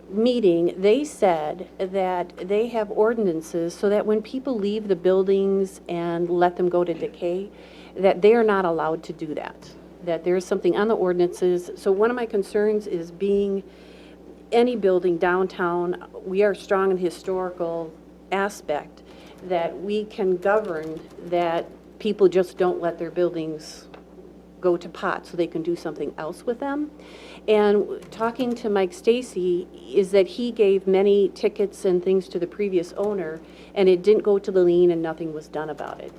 meeting, they said that they have ordinances so that when people leave the buildings and let them go to decay, that they are not allowed to do that. That there is something on the ordinances. So one of my concerns is being any building downtown, we are strong in the historical aspect, that we can govern that people just don't let their buildings go to pot so they can do something else with them. And talking to Mike Stacy is that he gave many tickets and things to the previous owner, and it didn't go to the lien and nothing was done about it.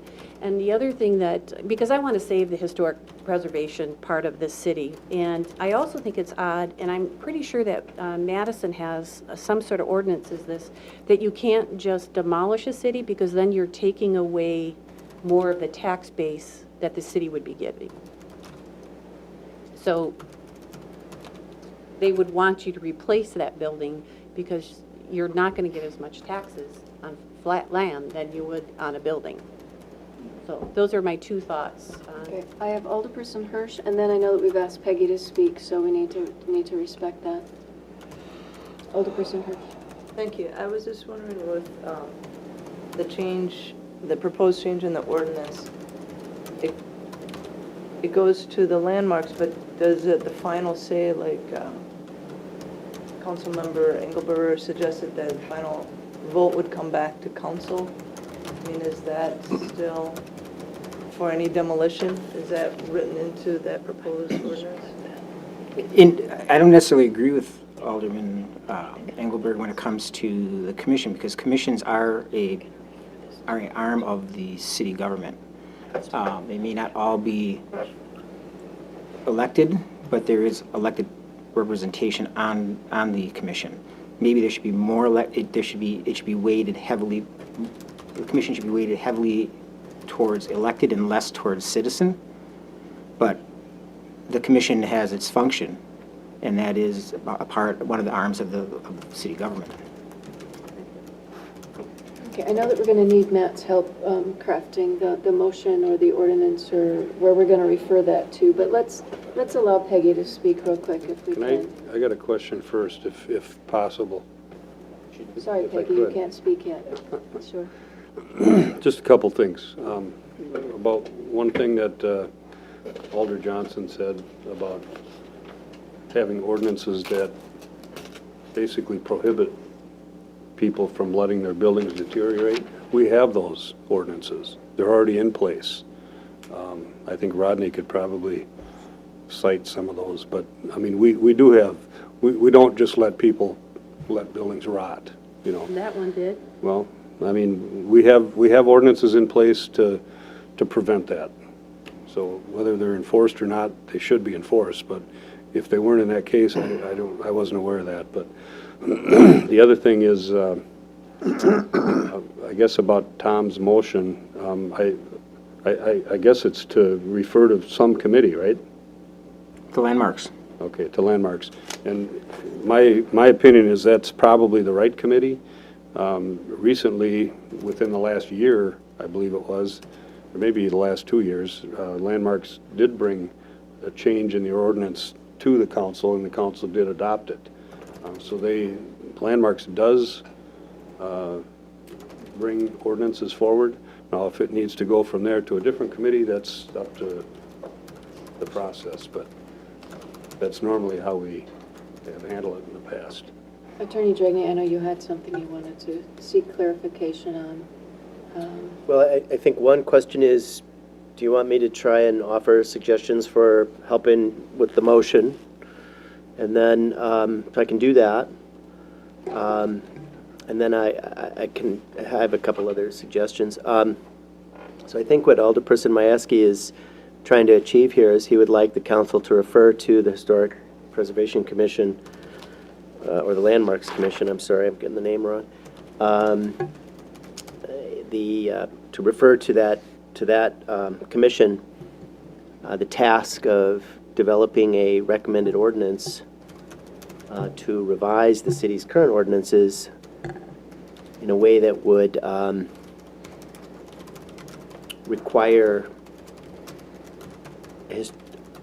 And the other thing that, because I want to save the historic preservation part of this city, and I also think it's odd, and I'm pretty sure that Madison has some sort of ordinances that you can't just demolish a city because then you're taking away more of the tax base that the city would be getting. So they would want you to replace that building because you're not going to get as much taxes on flat land than you would on a building. So those are my two thoughts. Okay, I have Alderperson Hirsch, and then I know that we've asked Peggy to speak, so we need to respect that. Alderperson Hirsch. Thank you. I was just wondering with the proposed change in the ordinance, it goes to the landmarks, but does it, the final say, like Councilmember Engelberger suggested that the final vote would come back to council? I mean, is that still, for any demolition, is that written into that proposed ordinance? I don't necessarily agree with Alderman Engelberg when it comes to the commission, because commissions are an arm of the city government. They may not all be elected, but there is elected representation on the commission. Maybe there should be more it should be weighted heavily, the commission should be weighted heavily towards elected and less towards citizen. But the commission has its function, and that is one of the arms of the city government. Okay, I know that we're going to need Matt's help crafting the motion or the ordinance or where we're going to refer that to, but let's allow Peggy to speak real quick if we can. I got a question first, if possible. Sorry, if I Peggy, you could. can't speak yet. Sure. Just a couple things. About one thing that Alder Johnson said about having ordinances that basically prohibit people from letting their buildings deteriorate. We have those ordinances. They're already in place. I think Rodney could probably cite some of those, but, I mean, we do have, we don't just let people let buildings rot, you know. That one did. Well, I mean, we have ordinances in place to prevent that. So whether they're enforced or not, they should be enforced, but if they weren't in that case, I wasn't aware of that, but the other thing is, I guess about Tom's motion, I guess it's to refer to some committee, right? The landmarks. Okay, to landmarks. And my opinion is that's probably the right committee. Recently, within the last year, I believe it was, or maybe the last 2 years, landmarks did bring a change in the ordinance to the council, and the council did adopt it. So landmarks does bring ordinances forward. Now, if it needs to go from there to a different committee, that's up to the process, but that's normally how we have handled it in the past. Attorney Dragney, I know you had something you wanted to seek clarification on. Well, I think one question is, do you want me to try and offer suggestions for helping with the motion? And then, if I can do that, and then I have a couple other suggestions. So I think what Alderperson Majewski is trying to achieve here is he would like the council to refer to the Historic Preservation Commission, or the Landmarks Commission, I'm sorry, I'm getting the name wrong. To refer to that commission, the task of developing a recommended ordinance to revise the city's current ordinances in a way that would require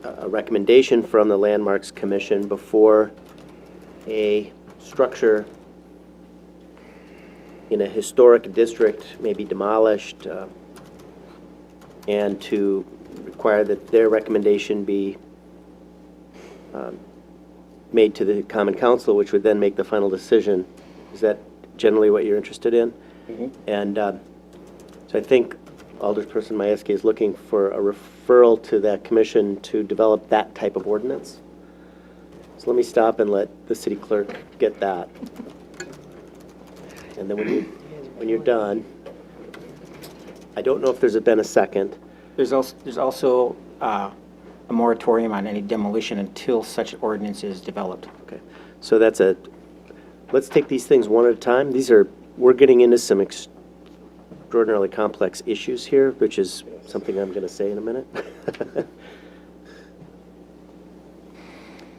a recommendation from the Landmarks Commission before a structure in a historic district may be demolished, and to require that their recommendation be made to the Common Council, which would then make the final decision. Is that generally what you're interested in? Mm-hmm. And so I think Alderperson Majewski is looking for a referral to that commission to develop that type of ordinance. So let me stop and let the city clerk get that. And then when you're done, I don't know if there's been a second. There's also a moratorium on any demolition until such ordinance is developed. Okay, so let's take these things one at a time. We're getting into some extraordinarily complex issues here, which is something I'm going to say in a minute.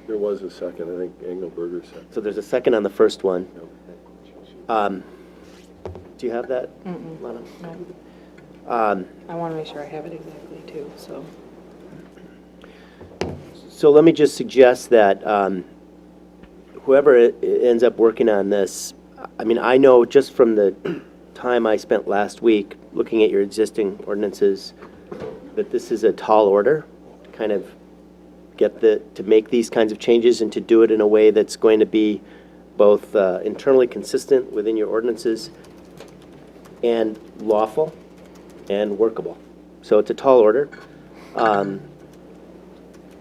There was a second, I think Engelberger said. So there's a second on the first one. Do you have that, Lana? I want to make sure I have it exactly too, so. So let me just suggest that whoever ends up working on this, I mean, I know just from the time I spent last week looking at your existing ordinances, that this is a tall order, to kind of to make these kinds of changes and to do it in a way that's going to be both internally consistent within your ordinances and lawful and workable. So it's a tall order.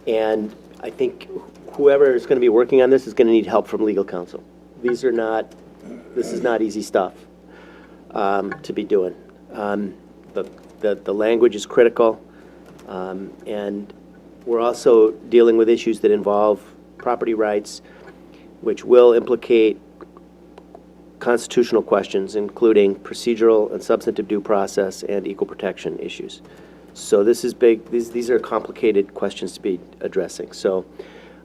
And I think whoever is going to be working on this is going to need help from legal counsel. This is not easy stuff to be doing. The language is critical, and we're also dealing with issues that involve property rights, which will implicate constitutional questions, including procedural and substantive due process and equal protection issues. So this is big. These are complicated questions to be addressing. So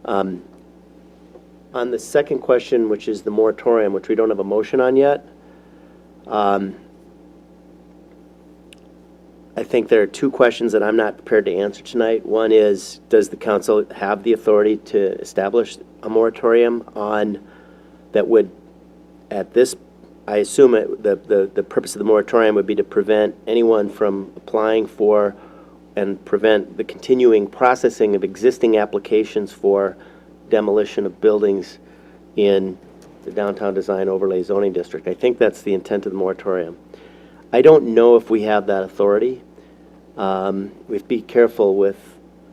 on the second question, which is the moratorium, which we don't have a motion on yet, I think there are two questions that I'm not prepared to answer tonight. One is, does the council have the authority to establish a moratorium on that would, at this, I assume the purpose of the moratorium would be to prevent anyone from applying for and prevent the continuing processing of existing applications for demolition of buildings in the downtown design overlay zoning district. I think that's the intent of the moratorium. I don't know if we have that authority. We have to be careful with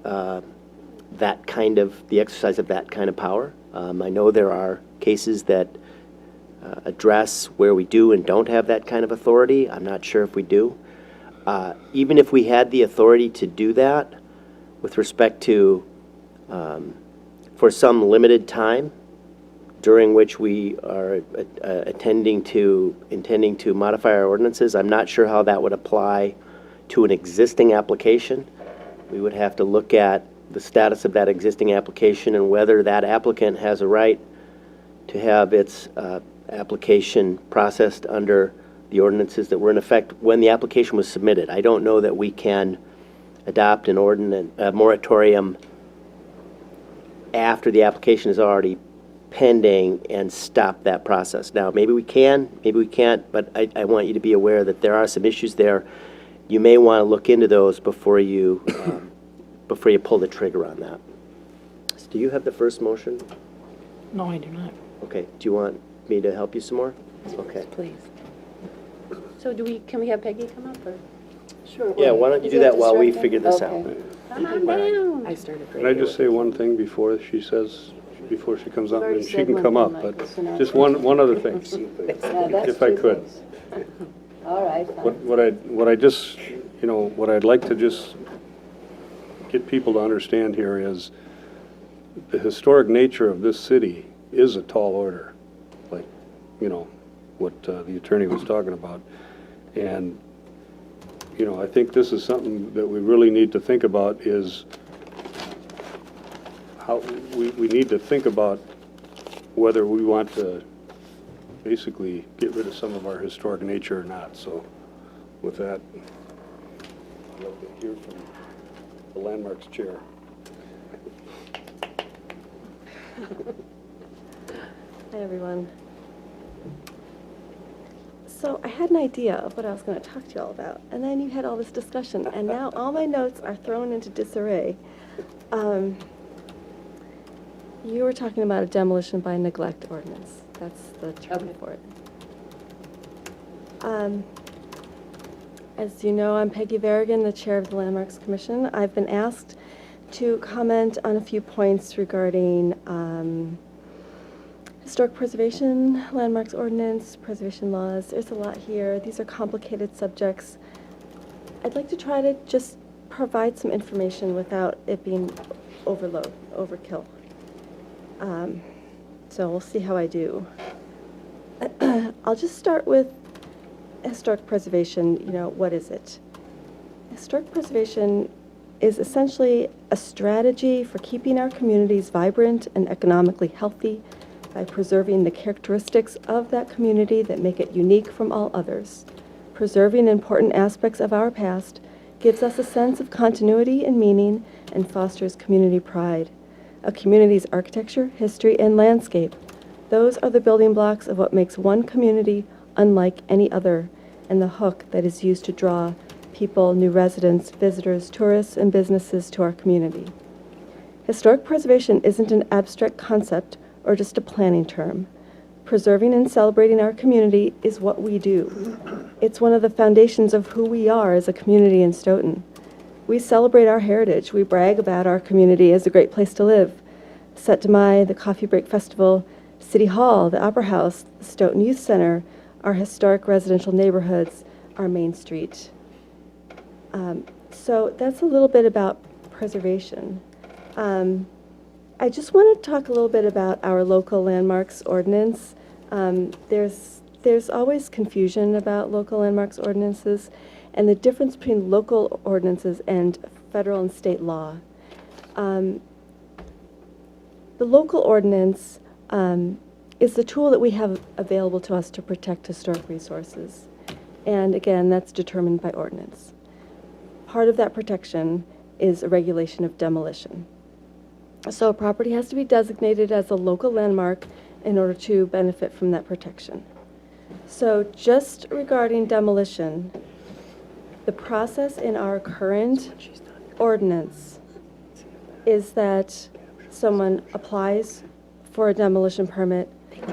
the exercise of that kind of power. I know there are cases that address where we do and don't have that kind of authority. I'm not sure if we do. Even if we had the authority to do that with respect to, for some limited time during which we are intending to modify our ordinances, I'm not sure how that would apply to an existing application. We would have to look at the status of that existing application and whether that applicant has a right to have its application processed under the ordinances that were in effect when the application was submitted. I don't know that we can adopt an a moratorium after the application is already pending and stop that process. Now, maybe we can, maybe we can't, but I want you to be aware that there are some issues there. You may want to look into those before you pull the trigger on that. So do you have the first motion? No, I do not. Okay. Do you want me to help you some more? Okay. Please. So can we have Peggy come up, or? Sure. Yeah, why don't you do that while we figure this out? Okay. Come on down. I started. Can I just say one thing before she comes up, already and she said can one come thing, up, Michael, but so now- just one other thing, Yeah, that's if I two could. things. All right, fine. What I'd like to just get people to understand here is the historic nature of this city is a tall order, like, what the attorney was talking about. And, I think this is something that we really need to think about is how, we need to think about whether we want to basically get rid of some of our historic nature or not. So with that, I'd like to hear from the Landmarks Chair. Hi, everyone. So I had an idea of what I was going to talk to you all about, and then you had all this discussion, and now all my notes are thrown into disarray. You were talking about a demolition by neglect ordinance. That's the term for it. As you know, I'm Peggy Varigan, the chair of the Landmarks Commission. I've been asked to comment on a few points regarding historic preservation, landmarks ordinance, preservation laws. There's a lot here. These are complicated subjects. I'd like to try to just provide some information without it being overkill. So we'll see how I do. I'll just start with historic preservation. What is it? Historic preservation is essentially a strategy for keeping our communities vibrant and economically healthy by preserving the characteristics of that community that make it unique from all others, preserving important aspects of our past, gives us a sense of continuity and meaning, and fosters community pride. A community's architecture, history, and landscape. Those are the building blocks of what makes one community unlike any other, and the hook that is used to draw people, new residents, visitors, tourists, and businesses to our community. Historic preservation isn't an abstract concept or just a planning term. Preserving and celebrating our community is what we do. It's one of the foundations of who we are as a community in Stoughton. We celebrate our heritage. We brag about our community as a great place to live. Set to Mai, the Coffee Break Festival, City Hall, the Opera House, the Stoughton Youth Center, our historic residential neighborhoods, our Main Street. So that's a little bit about preservation. I just want to talk a little bit about our local landmarks ordinance. There's always confusion about local landmarks ordinances and the difference between local ordinances and federal and state law. The local ordinance is the tool that we have available to us to protect historic resources. And again, that's determined by ordinance. Part of that protection is a regulation of demolition. So a property has to be designated as a local landmark in order to benefit from that protection. So just regarding demolition, the process in our current ordinance is that someone applies for a demolition permit.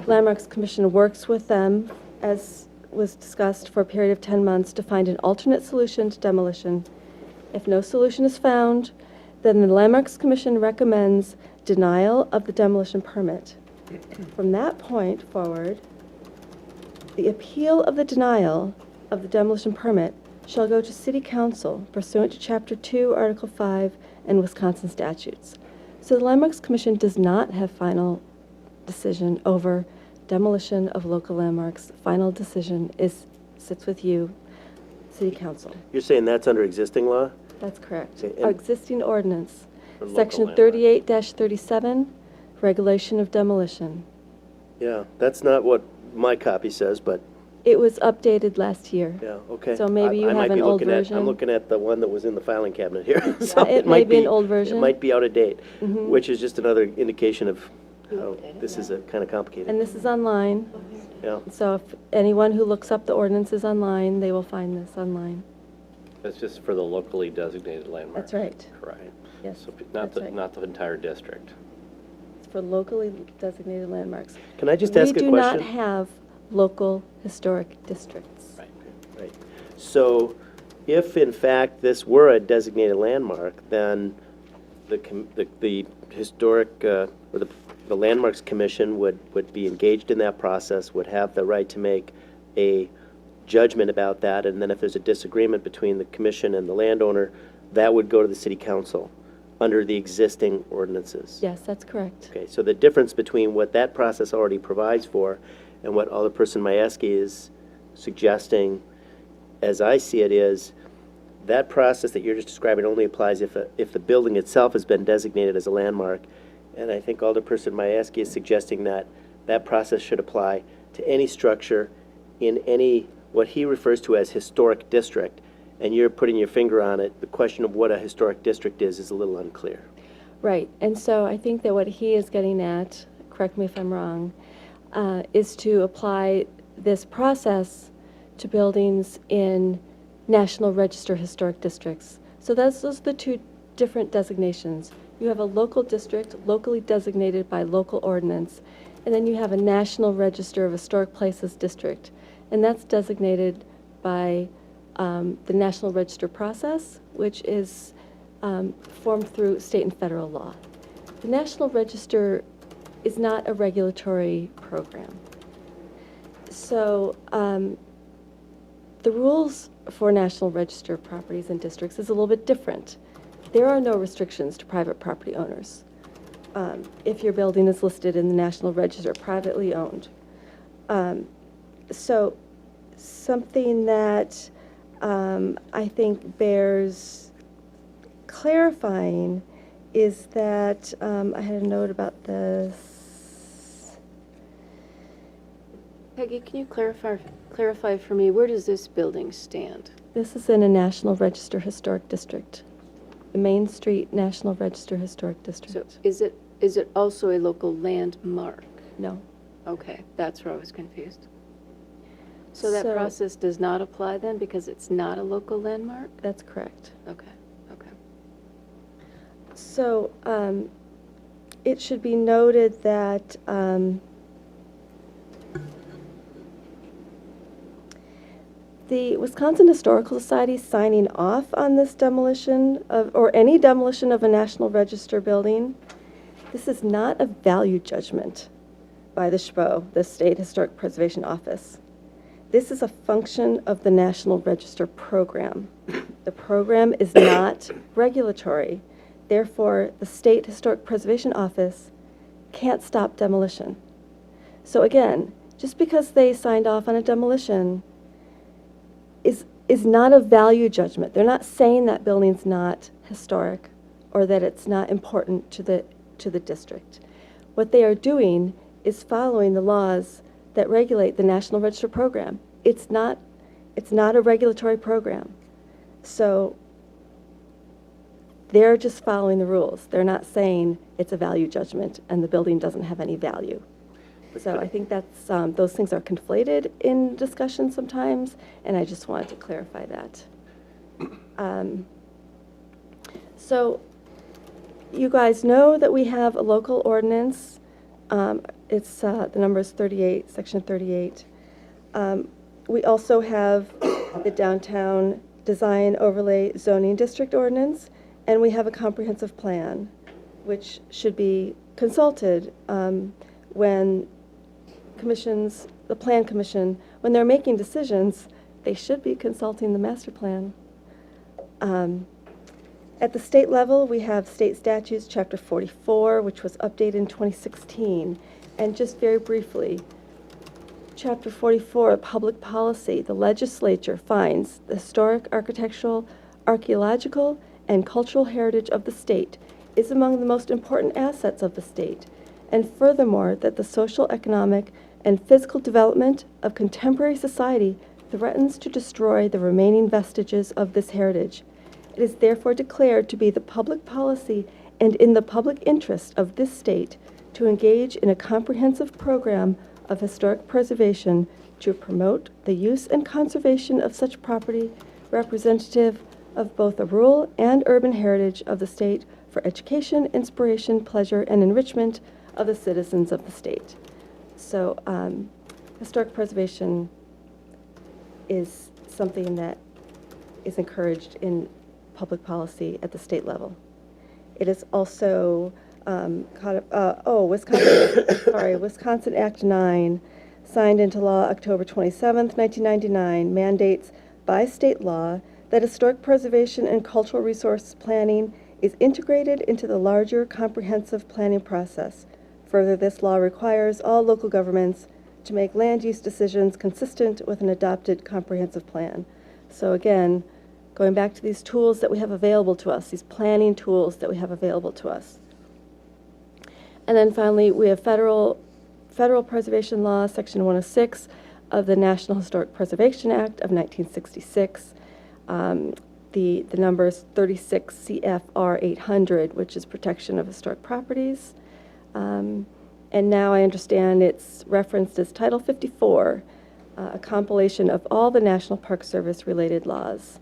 Landmarks Commission works with them, as was discussed, for a period of 10 months to find an alternate solution to demolition. If no solution is found, then the Landmarks Commission recommends denial of the demolition permit. From that point forward, the appeal of the denial of the demolition permit shall go to City Council pursuant to Chapter 2, Article 5, and Wisconsin statutes. So the Landmarks Commission does not have final decision over demolition of local landmarks. Final decision sits with you, City Council. You're saying that's under existing law? That's correct. Okay, Our and- existing ordinance, For local Section landmarks. 38-37, regulation of demolition. Yeah, that's not what my copy says, but, It was updated last year. yeah, okay. So maybe you I might have be an old looking at- version. I'm looking at the one that was in the filing cabinet here. So it may might be an old version. It might be out of date, Mhm. which is just another indication of how this is kind of complicated. And this is online, Yeah. so if anyone who looks up the ordinances online, they will find this online. It's just for the locally designated landmarks. That's right. Correct. Yes, So that's right. not the entire district. It's for locally designated landmarks. Can I just ask a We do question? not have local historic districts. Right. Right. So if in fact this were a designated landmark, then the historic, or the Landmarks Commission would be engaged in that process, would have the right to make a judgment about that, and then if there's a disagreement between the commission and the landowner, that would go to the city council under the existing ordinances. Yes, that's correct. Okay, so the difference between what that process already provides for and what Alderperson Majewski is suggesting, as I see it, is that process that you're just describing only applies if the building itself has been designated as a landmark. And I think Alderperson Majewski is suggesting that that process should apply to any structure in any, what he refers to as historic district. And you're putting your finger on it. The question of what a historic district is a little unclear. Right, and so I think that what he is getting at, correct me if I'm wrong, is to apply this process to buildings in National Register Historic Districts. So those are the two different designations. You have a local district, locally designated by local ordinance, and then you have a National Register of Historic Places district, and that's designated by the National Register process, which is formed through state and federal law. The National Register is not a regulatory program. So the rules for National Register properties and districts is a little bit different. There are no restrictions to private property owners if your building is listed in the National Register, privately owned. So something that I think bears clarifying is that, I had a note about this. Peggy, can you clarify for me, where does this building stand? This is in a National Register Historic District, the Main Street National Register Historic So District. is it also a local landmark? No. Okay, that's where I was confused. So that So- process does not apply then because it's not a local landmark? That's correct. Okay, okay. So it should be noted that the Wisconsin Historical Society signing off on this demolition of, or any demolition of a National Register building, this is not a value judgment by the SHPO, the State Historic Preservation Office. This is a function of the National Register program. The program is not regulatory. Therefore, the State Historic Preservation Office can't stop demolition. So again, just because they signed off on a demolition is not a value judgment. They're not saying that building's not historic or that it's not important to the district. What they are doing is following the laws that regulate the National Register program. It's not a regulatory program. So they're just following the rules. They're not saying it's a value judgment and the building doesn't have any value. So I think that's, those things are conflated in discussion sometimes, and I just wanted to clarify that. So you guys know that we have a local ordinance. It's, the number is 38, section 38. We also have the Downtown Design Overlay Zoning District Ordinance, and we have a comprehensive plan, which should be consulted when commissions, the Plan Commission, when they're making decisions, they should be consulting the master plan. At the state level, we have state statutes, Chapter 44, which was updated in 2016. And just very briefly, Chapter 44, Public Policy, the legislature finds the historic, architectural, archaeological, and cultural heritage of the state is among the most important assets of the state, and furthermore, that the social, economic, and physical development of contemporary society threatens to destroy the remaining vestiges of this heritage. It is therefore declared to be the public policy and in the public interest of this state to engage in a comprehensive program of historic preservation to promote the use and conservation of such property representative of both the rural and urban heritage of the state for education, inspiration, pleasure, and enrichment of the citizens of the state. So historic preservation is something that is encouraged in public policy at the state level. It is also Wisconsin Act 9, signed into law October 27th, 1999, mandates by state law that historic preservation and cultural resource planning is integrated into the larger comprehensive planning process. Further, this law requires all local governments to make land use decisions consistent with an adopted comprehensive plan. So again, going back to these tools that we have available to us, these planning tools that we have available to us. And then finally, we have federal preservation law, Section 106 of the National Historic Preservation Act of 1966. The number is 36 CFR 800, which is protection of historic properties. And now I understand it's referenced as Title 54, a compilation of all the National Park Service related laws.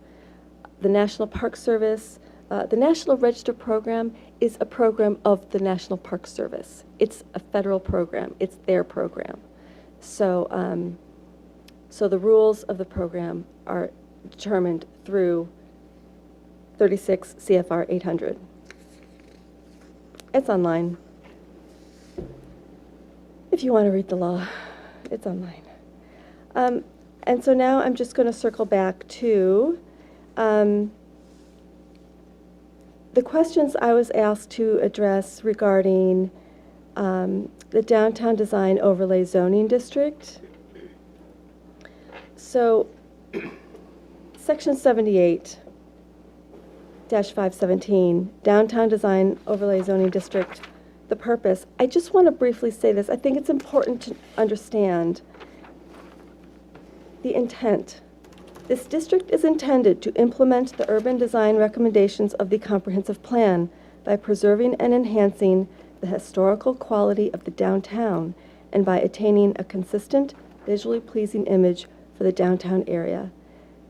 The National Park Service, the National Register program is a program of the National Park Service. It's a federal program. It's their program. So, so the rules of the program are determined through 36 CFR 800. It's online. If you want to read the law, it's online. And so now I'm just going to circle back to the questions I was asked to address regarding the Downtown Design Overlay Zoning District. So Section 78-517, Downtown Design Overlay Zoning District, the purpose. I just want to briefly say this. I think it's important to understand The intent. This district is intended to implement the urban design recommendations of the comprehensive plan by preserving and enhancing the historical quality of the downtown and by attaining a consistent, visually pleasing image for the downtown area.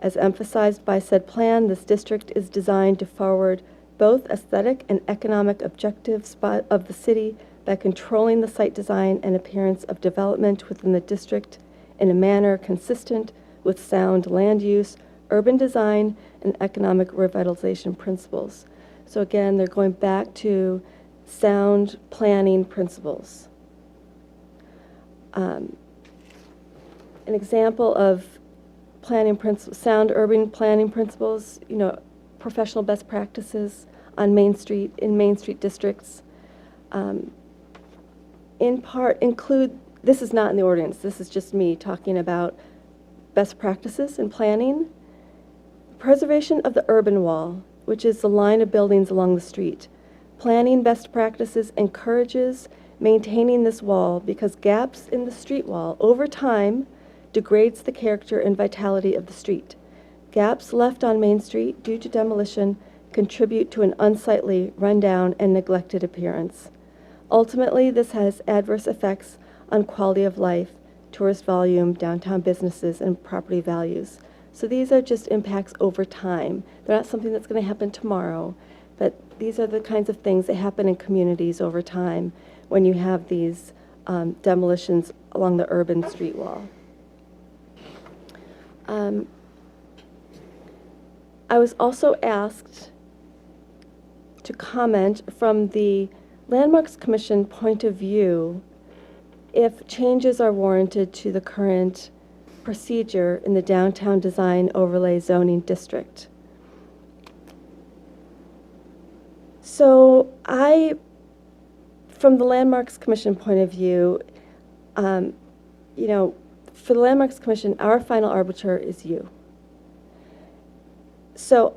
As emphasized by said plan, this district is designed to forward both aesthetic and economic objectives of the city by controlling the site design and appearance of development within the district in a manner consistent with sound land use, urban design, and economic revitalization principles. So again, they're going back to sound planning principles. An example of sound urban planning principles, professional best practices on Main Street, in Main Street districts. In part include, this is not in the ordinance, this is just me talking about best practices in planning. Preservation of the urban wall, which is the line of buildings along the street. Planning best practices encourages maintaining this wall because gaps in the street wall over time degrades the character and vitality of the street. Gaps left on Main Street due to demolition contribute to an unsightly, rundown, and neglected appearance. Ultimately, this has adverse effects on quality of life, tourist volume, downtown businesses, and property values. So these are just impacts over time. They're not something that's going to happen tomorrow, but these are the kinds of things that happen in communities over time when you have these demolitions along the urban street wall. I was also asked to comment from the Landmarks Commission point of view if changes are warranted to the current procedure in the downtown design overlay zoning district. So from the Landmarks Commission point of view, for the Landmarks Commission, our final arbiter is you. So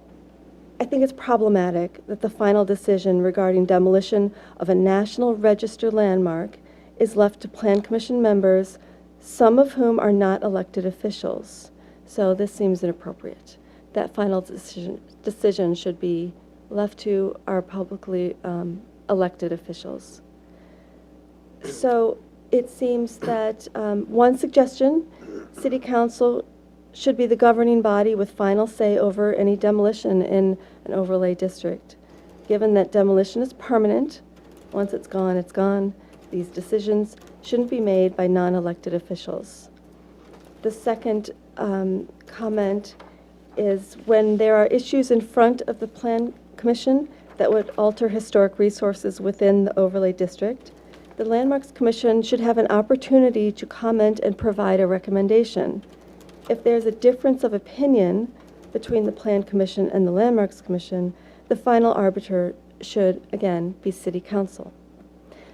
I think it's problematic that the final decision regarding demolition of a National Register landmark is left to Plan Commission members, some of whom are not elected officials. So this seems inappropriate. That final decision should be left to our publicly elected officials. So it seems that one suggestion, City Council should be the governing body with final say over any demolition in an overlay district. Given that demolition is permanent, once it's gone, these decisions shouldn't be made by non-elected officials. The second comment is when there are issues in front of the Plan Commission that would alter historic resources within the overlay district, the Landmarks Commission should have an opportunity to comment and provide a recommendation. If there's a difference of opinion between the Plan Commission and the Landmarks Commission, the final arbiter should, again, be City Council.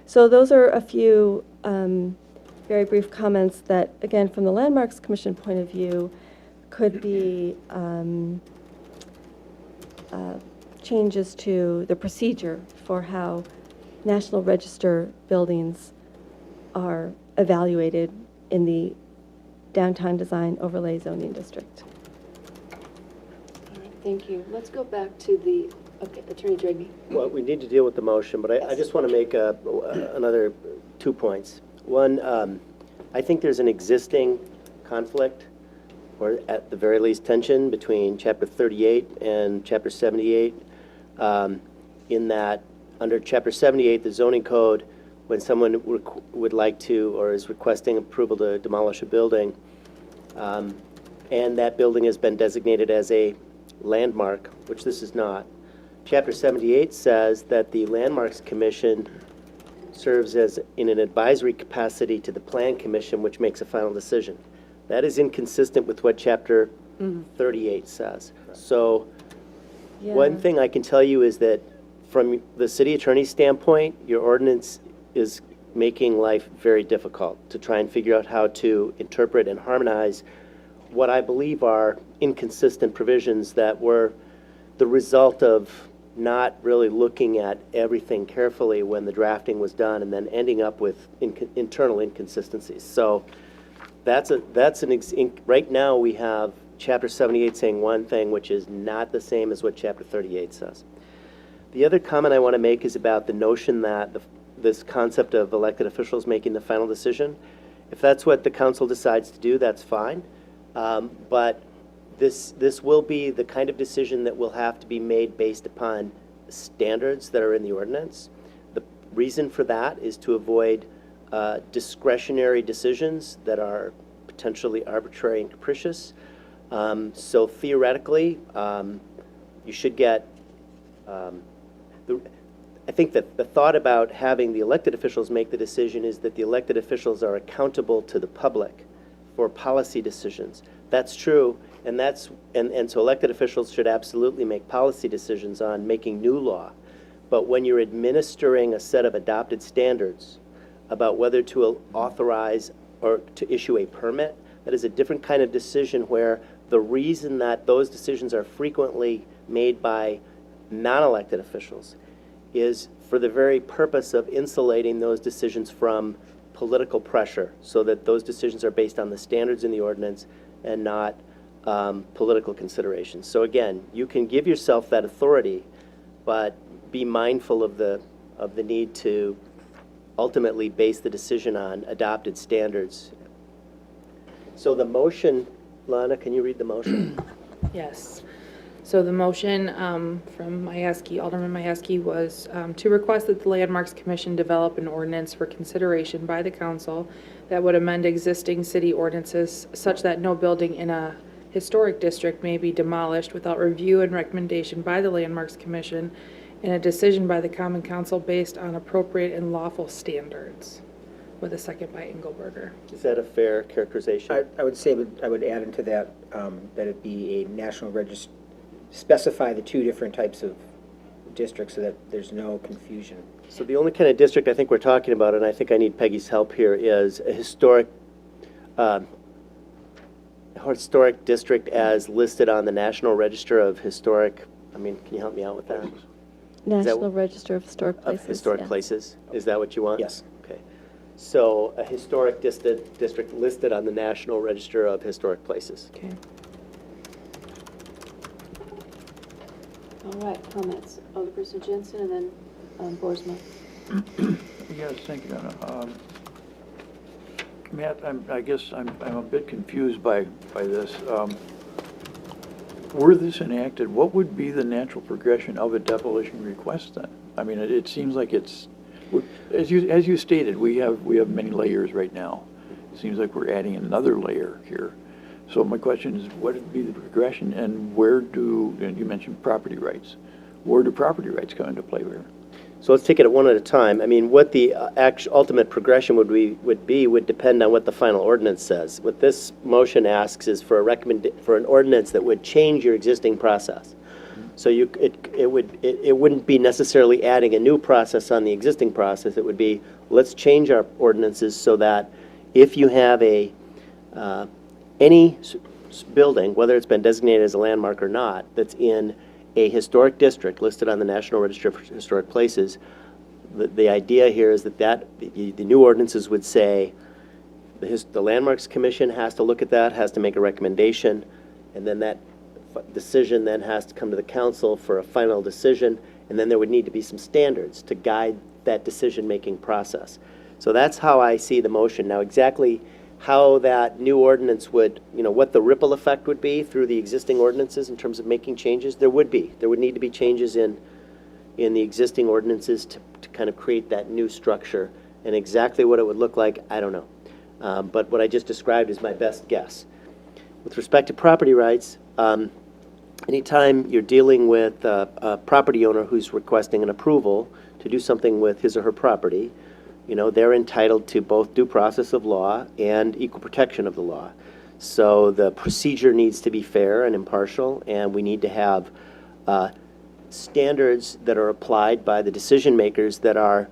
So those are a few very brief comments that, again, from the Landmarks Commission point of view, could be changes to the procedure for how National Register buildings are evaluated in the Downtown Design Overlay Zoning District. All right, thank you. Let's go back to the, Attorney Dragney. Well, we need to deal with the motion, but I just want to make another 2 points. One, I think there's an existing conflict, or at the very least tension, between Chapter 38 and Chapter 78, in that under Chapter 78, the zoning code, when someone would like to or is requesting approval to demolish a building, and that building has been designated as a landmark, which this is not. Chapter 78 says that the Landmarks Commission serves as in an advisory capacity to the Plan Commission, which makes a final decision. That is inconsistent with what Chapter 38 says. So one thing I can tell you is that from the city attorney's standpoint, your ordinance is making life very difficult to try and figure out how to interpret and harmonize what I believe are inconsistent provisions that were the result of not really looking at everything carefully when the drafting was done and then ending up with internal inconsistencies. So right now, we have Chapter 78 saying one thing, which is not the same as what Chapter 38 says. The other comment I want to make is about the notion that this concept of elected officials making the final decision. If that's what the council decides to do, that's fine. But this will be the kind of decision that will have to be made based upon standards that are in the ordinance. The reason for that is to avoid discretionary decisions that are potentially arbitrary and capricious. So theoretically, you should get, I think that the thought about having the elected officials make the decision is that the elected officials are accountable to the public for policy decisions. That's true, and so elected officials should absolutely make policy decisions on making new law. But when you're administering a set of adopted standards about whether to authorize or to issue a permit, that is a different kind of decision where the reason that those decisions are frequently made by non-elected officials is for the very purpose of insulating those decisions from political pressure, so that those decisions are based on the standards in the ordinance and not political considerations. So again, you can give yourself that authority, but be mindful of the need to ultimately base the decision on adopted standards. So the motion, Lana, can you read the motion? Yes. So the motion from Alderman Majewski was to request that the Landmarks Commission develop an ordinance for consideration by the council that would amend existing city ordinances such that no building in a historic district may be demolished without review and recommendation by the Landmarks Commission and a decision by the Common Council based on appropriate and lawful standards. With a second by Engelberger. Is that a fair characterization? I would say, I would add into that, that it be a national register, specify the two different types of districts so that there's no confusion. So the only kind of district I think we're talking about, and I think I need Peggy's help here, is a historic district as listed on the National Register of Historic, can you help me out with that? National Register of Historic Places. Of historic yes. places? Is that what you want? Yes. Okay. So a historic district listed on the National Register of Historic Places. Okay. All right, comments. Alderperson Jensen and then Boersma. Yes, thank you, Anna. Matt, I guess I'm a bit confused by this. Were this enacted, what would be the natural progression of a demolition request then? I mean, it seems like it's, as you stated, we have many layers right now. It seems like we're adding another layer here. So my question is, what would be the progression, and and you mentioned property rights, where do property rights come into play here? So let's take it one at a time. What the ultimate progression would depend on what the final ordinance says. What this motion asks is for an ordinance that would change your existing process. So it wouldn't be necessarily adding a new process on the existing process. It would be, let's change our ordinances so that if you have any building, whether it's been designated as a landmark or not, that's in a historic district listed on the National Register of Historic Places, the idea here is that the new ordinances would say the Landmarks Commission has to look at that, has to make a recommendation, and then that decision then has to come to the council for a final decision, and then there would need to be some standards to guide that decision-making process. So that's how I see the motion. Now, exactly how that new ordinance would, what the ripple effect would be through the existing ordinances in terms of making changes, there would need to be changes in the existing ordinances to kind of create that new structure. And exactly what it would look like, I don't know. But what I just described is my best guess. With respect to property rights, anytime you're dealing with a property owner who's requesting an approval to do something with his or her property, they're entitled to both due process of law and equal protection of the law. So the procedure needs to be fair and impartial, and we need to have standards that are applied by the decision makers that are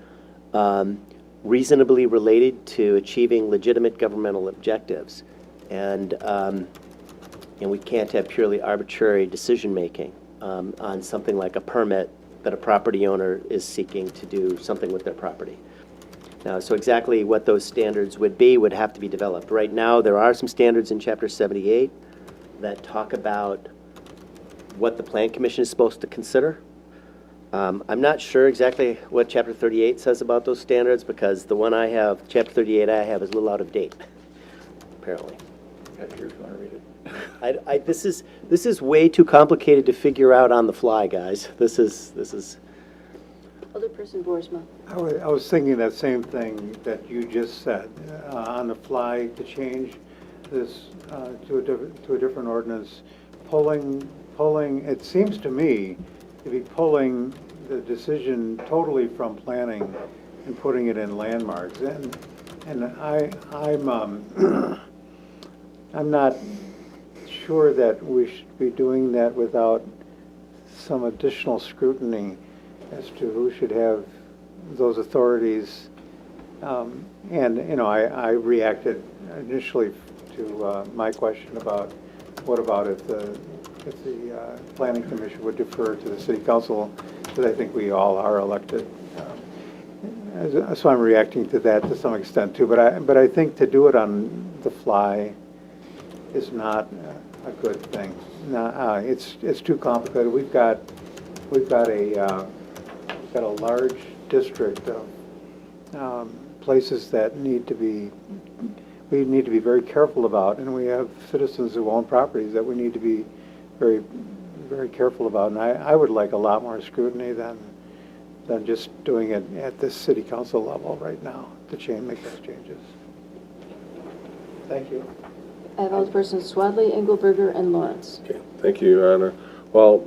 reasonably related to achieving legitimate governmental objectives. And we can't have purely arbitrary decision making on something like a permit that a property owner is seeking to do something with their property. Now, so exactly what those standards would be would have to be developed. Right now, there are some standards in Chapter 78 that talk about what the Plan Commission is supposed to consider. I'm not sure exactly what Chapter 38 says about those standards, because the one I have, Chapter 38 I have, is a little out of date, apparently. Here's one, read it. This is way too complicated to figure out on the fly, guys. This is. Alderperson Boersma. I was thinking that same thing that you just said, on the fly to change this to a different ordinance, pulling, it seems to me to be pulling the decision totally from planning and putting it in landmarks. And I'm not sure that we should be doing that without some additional scrutiny as to who should have those authorities. And, you know, I reacted initially to my question about what about if the Planning Commission would defer to the City Council, because I think we all are elected. So I'm reacting to that to some extent too. But I think to do it on the fly is not a good thing. No, it's too complicated. We've got a large district of places that we need to be very careful about, and we have citizens who own properties that we need to be very, very careful about. And I would like a lot more scrutiny than just doing it at this city council level right now to make those changes. Thank you. I have Alderpersons Swadley, Engelberger, and Lawrence. Okay, thank you, Your Honor. Well,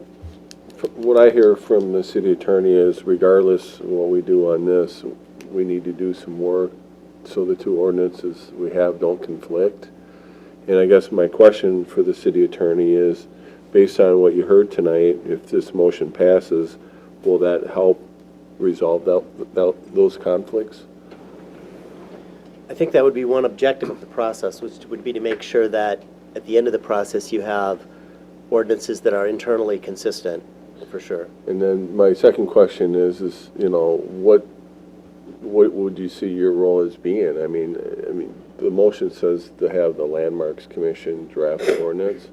what I hear from the city attorney is regardless of what we do on this, we need to do some work so the two ordinances we have don't conflict. And I guess my question for the city attorney is, based on what you heard tonight, if this motion passes, will that help resolve those conflicts? I think that would be one objective of the process, which would be to make sure that at the end of the process you have ordinances that are internally consistent, for sure. And then my second question is you know, what would you see your role as being? I mean, the motion says to have the Landmarks Commission draft the ordinance.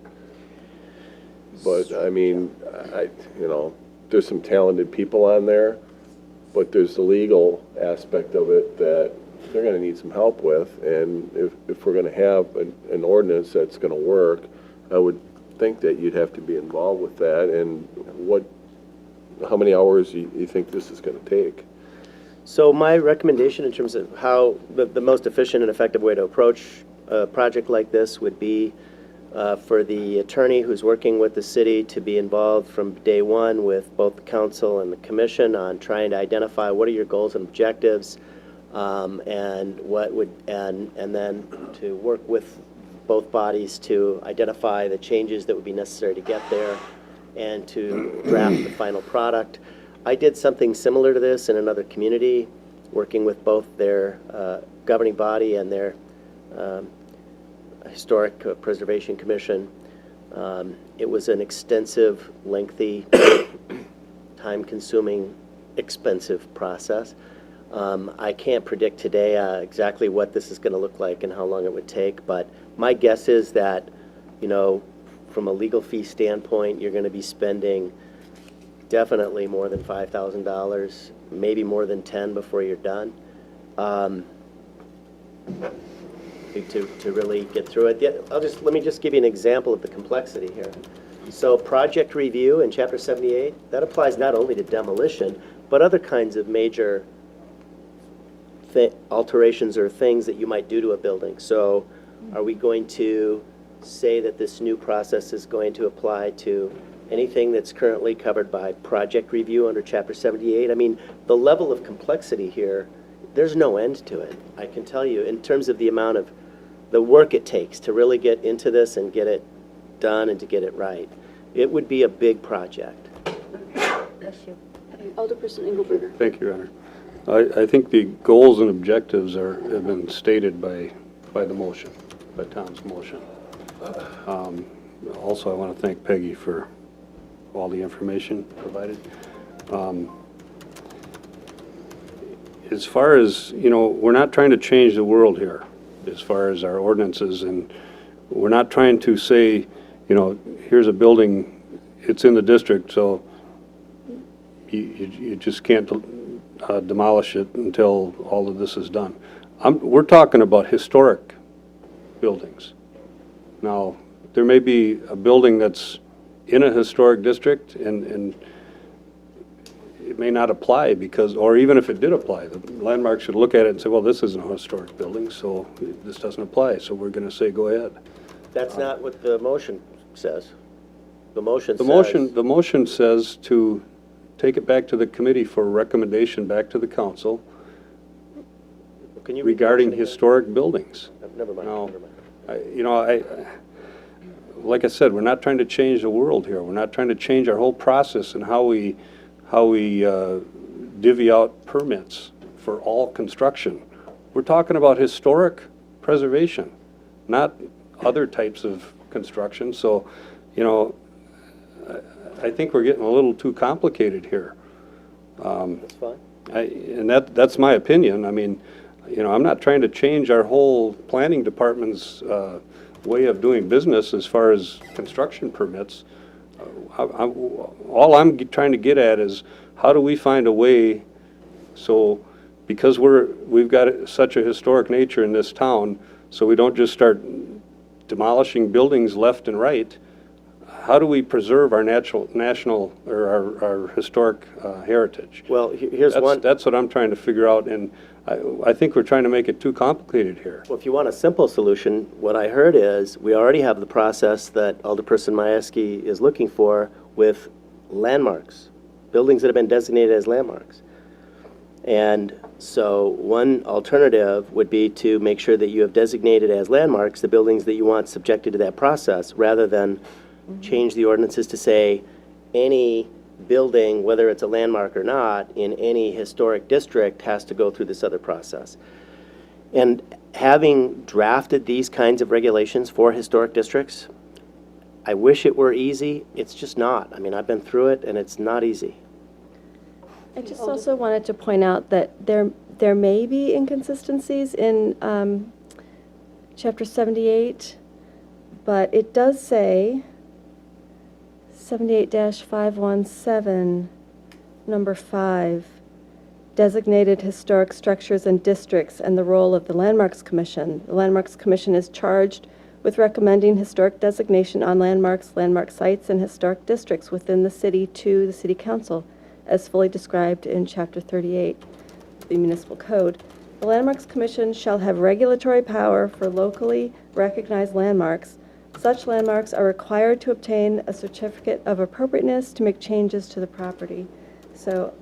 But I mean, you know, there's some talented people on there, but there's the legal aspect of it that they're going to need some help with. And if we're going to have an ordinance that's going to work, I would think that you'd have to be involved with that. And how many hours do you think this is going to take? So my recommendation in terms of how the most efficient and effective way to approach a project like this would be for the attorney who's working with the city to be involved from day one with both the council and the commission on trying to identify what are your goals and objectives, and then to work with both bodies to identify the changes that would be necessary to get there and to draft the final product. I did something similar to this in another community, working with both their governing body and their Historic Preservation Commission. It was an extensive, lengthy, time-consuming, expensive process. I can't predict today exactly what this is going to look like and how long it would take, but my guess is that, you know, from a legal fee standpoint, you're going to be spending definitely more than $5,000, maybe more than 10 before you're done, to really get through it. Yeah, let me just give you an example of the complexity here. So project review in Chapter 78, that applies not only to demolition, but other kinds of major alterations or things that you might do to a building. So are we going to say that this new process is going to apply to anything that's currently covered by project review under Chapter 78? I mean, the level of complexity here, there's no end to it. I can tell you, in terms of the amount of the work it takes to really get into this and get it done and to get it right, it would be a big project. Bless you. Alderperson Engelberger. Thank you, Your Honor. I think the goals and objectives have been stated by the motion, by Tom's motion. Also, I want to thank Peggy for all the information provided. as far as, we're not trying to change the world here as far as our ordinances, and we're not trying to say, here's a building, it's in the district, so you just can't demolish it until all of this is done. We're talking about historic buildings. Now, there may be a building that's in a historic district, and it may not apply because, or even if it did apply, the landmark should look at it and say, well, this isn't a historic building, so this doesn't apply, so we're going to say, go ahead. That's not what the motion says. The motion The says... motion says to take it back to the committee for recommendation back to the council Can you read the regarding motion again? historic buildings. Never mind, No. never mind. Like I said, we're not trying to change the world here. We're not trying to change our whole process and how we divvy out permits for all construction. We're talking about historic preservation, not other types of construction. So, I think we're getting a little too complicated here. That's fine. And that's my opinion. I mean, I'm not trying to change our whole planning department's way of doing business as far as construction permits. All I'm trying to get at is how do we find a way so, because we've got such a historic nature in this town, so we don't just start demolishing buildings left and right. How do we preserve our national or our historic heritage? Well, here's one... That's what I'm trying to figure out, and I think we're trying to make it too complicated here. Well, if you want a simple solution, what I heard is we already have the process that Alderperson Majewski is looking for with landmarks, buildings that have been designated as landmarks. And so one alternative would be to make sure that you have designated as landmarks the buildings that you want subjected to that process, rather than change the ordinances to say any building, whether it's a landmark or not, in any historic district has to go through this other process. And having drafted these kinds of regulations for historic districts, I wish it were easy. It's just not. I mean, I've been through it, and it's not easy. I just also wanted to point out that there may be inconsistencies in Chapter 78, but it does say 78-517, number 5, designated historic structures and districts and the role of the Landmarks Commission. The Landmarks Commission is charged with recommending historic designation on landmarks, landmark sites, and historic districts within the city to the City Council, as fully described in Chapter 38 of the Municipal Code. The Landmarks Commission shall have regulatory power for locally recognized landmarks. Such landmarks are required to obtain a certificate of appropriateness to make changes to the property. So,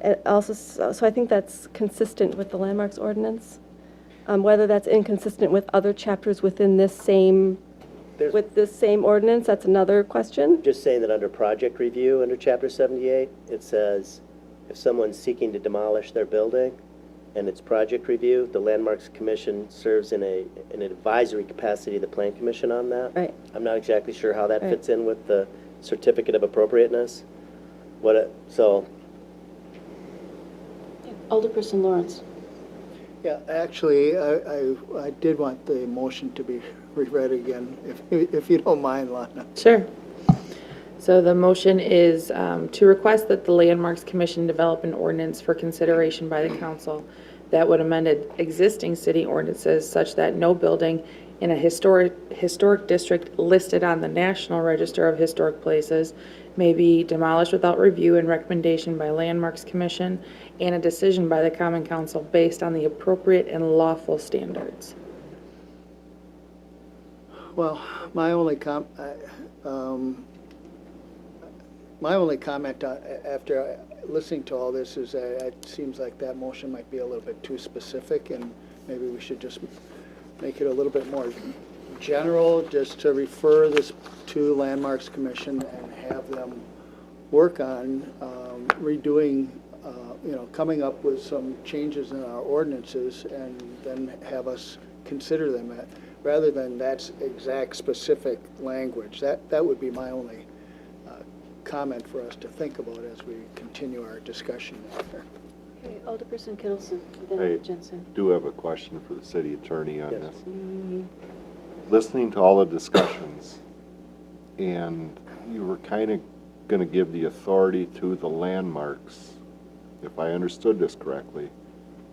it also, so I think that's consistent with the landmarks ordinance. Whether that's inconsistent with other chapters within this same ordinance, that's another question. Just saying that under project review, under Chapter 78, it says if someone's seeking to demolish their building and it's project review, the Landmarks Commission serves in an advisory capacity to the Plan Commission on that. Right. I'm not exactly sure how that Right. fits in with the certificate of appropriateness. Alderperson Lawrence. Yeah, actually, I did want the motion to be reread again, if you don't mind, Lana. Sure. So the motion is to request that the Landmarks Commission develop an ordinance for consideration by the council that would amend existing city ordinances such that no building in a historic district listed on the National Register of Historic Places may be demolished without review and recommendation by Landmarks Commission and a decision by the Common Council based on the appropriate and lawful standards. Well, my only comment after listening to all this is that it seems like that motion might be a little bit too specific, and maybe we should just make it a little bit more general, just to refer this to Landmarks Commission and have them work on redoing, coming up with some changes in our ordinances, and then have us consider them rather than that exact specific language. That would be my only comment for us to think about as we continue our discussion there. Okay, Alderperson Kittleson, then Hey. Jensen. Do have a question for the city attorney on this. Listening to all the discussions, and you were kind of going to give the authority to the landmarks, if I understood this correctly.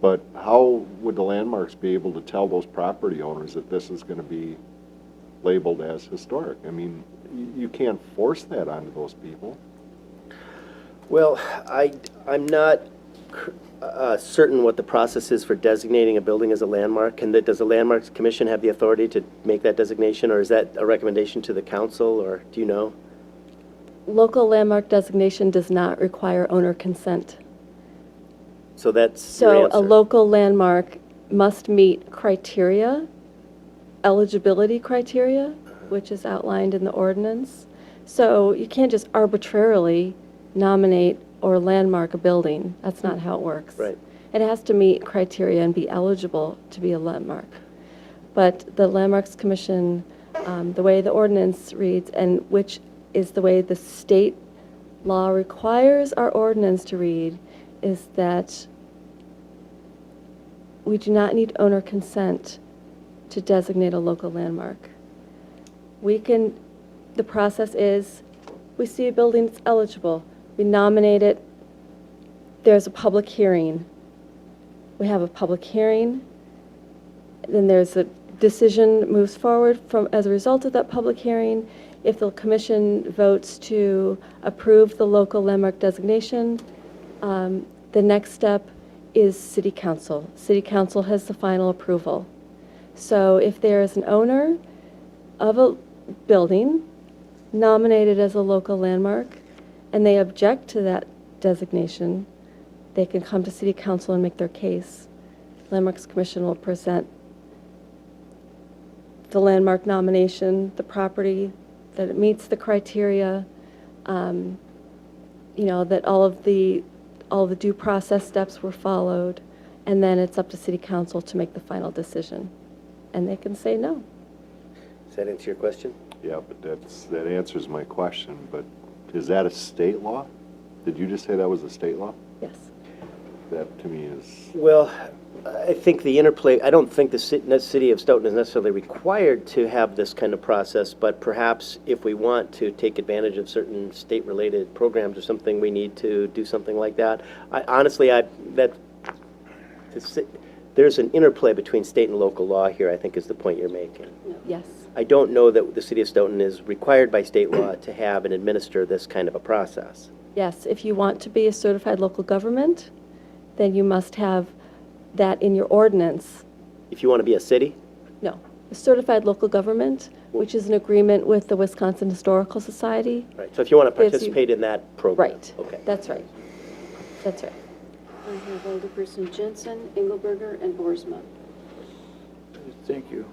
But how would the landmarks be able to tell those property owners that this is going to be labeled as historic? I mean, you can't force that onto those people. Well, I'm not certain what the process is for designating a building as a landmark. Does the Landmarks Commission have the authority to make that designation, or is that a recommendation to the council, or do you know? Local landmark designation does not require owner consent. So that's your So answer. a local landmark must meet criteria, eligibility criteria, which is outlined in the ordinance. So you can't just arbitrarily nominate or landmark a building. That's not how it works. Right. It has to meet criteria and be eligible to be a landmark. But the Landmarks Commission, the way the ordinance reads, and which is the way the state law requires our ordinance to read, is that we do not need owner consent to designate a local landmark. The process is, we see a building that's eligible, we nominate it, there's a public hearing. We have a public hearing, then there's a decision moves forward as a result of that public hearing. If the commission votes to approve the local landmark designation, the next step is city council. City council has the final approval. So if there is an owner of a building nominated as a local landmark and they object to that designation, they can come to city council and make their case. Landmarks Commission will present the landmark nomination, the property, that it meets the criteria, that all of the due process steps were followed, and then it's up to city council to make the final decision. And they can say no. Does that answer your question? Yeah, but that answers my question. But is that a state law? Did you just say that was a state law? Yes. That to me is, Well, I think the interplay, I don't think the city of Stoughton is necessarily required to have this kind of process, but perhaps if we want to take advantage of certain state-related programs or something, we need to do something like that. There's an interplay between state and local law here, I think is the point you're making. Yes. I don't know that the city of Stoughton is required by state law to have and administer this kind of a process. Yes, if you want to be a certified local government, then you must have that in your ordinance. If you want to be a city? No, a certified local government, which is an agreement with the Wisconsin Historical Society. Right, so if you want to Gives you- participate in that program? Right. Okay. That's right. That's right. I have Alderperson Jensen, Engelberger, and Boersma. Thank you.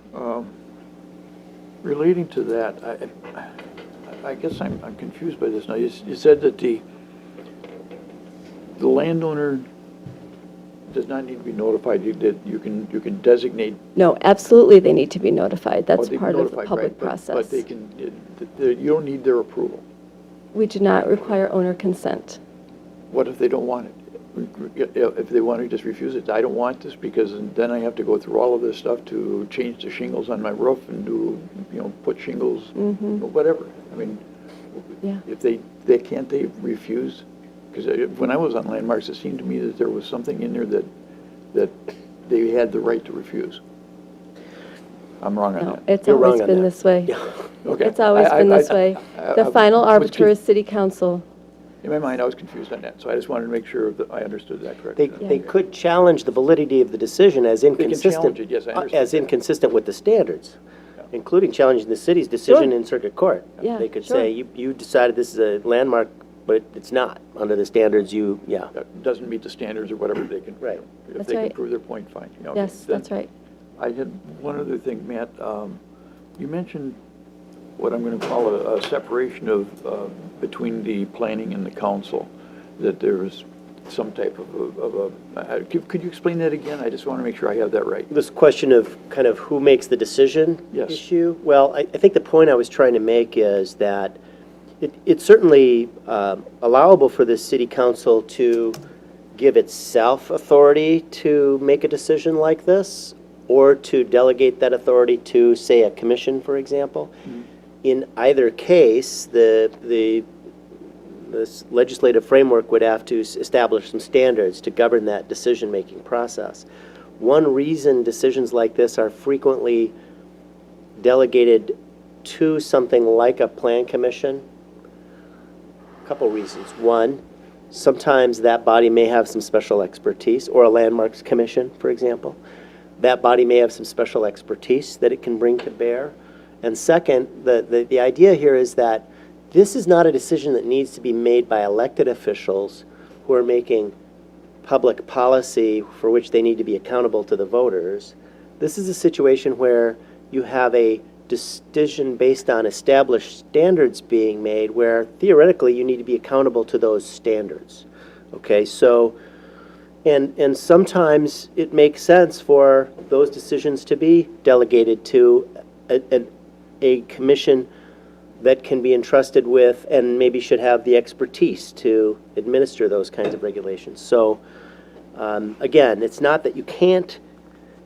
Relating to that, I guess I'm confused by this now. You said that the landowner does not need to be notified, that you can designate. No, absolutely, they need to be notified. That's they'd be part of the notified, public right, but process. they can, you don't need their approval. We do not require owner consent. What if they don't want it? If they want to just refuse it, I don't want this because then I have to go through all of this stuff to change the shingles on my roof and put shingles, whatever. I mean, Yeah. if they can't they refuse? Because when I was on landmarks, it seemed to me that there was something in there that they had the right to refuse. I'm wrong on No, that. it's You're wrong always on been that. this way. Yeah. Okay. It's always been this way. The final arbiter is city council. In my mind, I was confused on that, so I just wanted to make sure that I understood that correctly. They could challenge the validity of the decision as inconsistent. challenge it, yes, I understand As that. inconsistent with the standards, Yeah. including challenging the city's decision Sure. in circuit court. Yeah, They could sure. say, you decided this is a landmark, but it's not. Under the standards, That doesn't meet the standards or whatever they can. Right. If That's they can right. prove their point, fine. Yes, then- that's right. I had one other thing, Matt. You mentioned what I'm going to call a separation of, between the planning and the council, that there was some type of a, could you explain that again? I just want to make sure I have that right. This question of kind of who makes the decision Yes. issue? Well, I think the point I was trying to make is that it's certainly allowable for the city council to give itself authority to make a decision like this, or to delegate that authority to, say, a commission, for example. In either case, the legislative framework would have to establish some standards to govern that decision-making process. One reason decisions like this are frequently delegated to something like a plan commission, a couple reasons. One, sometimes that body may have some special expertise, or a landmarks commission, for example. That body may have some special expertise that it can bring to bear. And second, the idea here is that this is not a decision that needs to be made by elected officials who are making public policy for which they need to be accountable to the voters. This is a situation where you have a decision based on established standards being made where theoretically you need to be accountable to those standards. Okay, so, and sometimes it makes sense for those decisions to be delegated to a commission that can be entrusted with and maybe should have the expertise to administer those kinds of regulations. So, again, it's not that you can't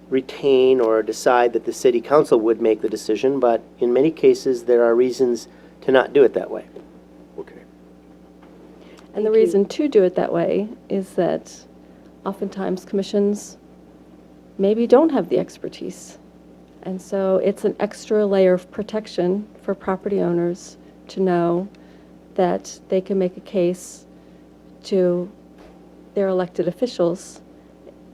retain or decide that the city council would make the decision, but in many cases, there are reasons to not do it that way. Okay. And the reason to do it that way is that oftentimes commissions maybe don't have the expertise. And so it's an extra layer of protection for property owners to know that they can make a case to their elected officials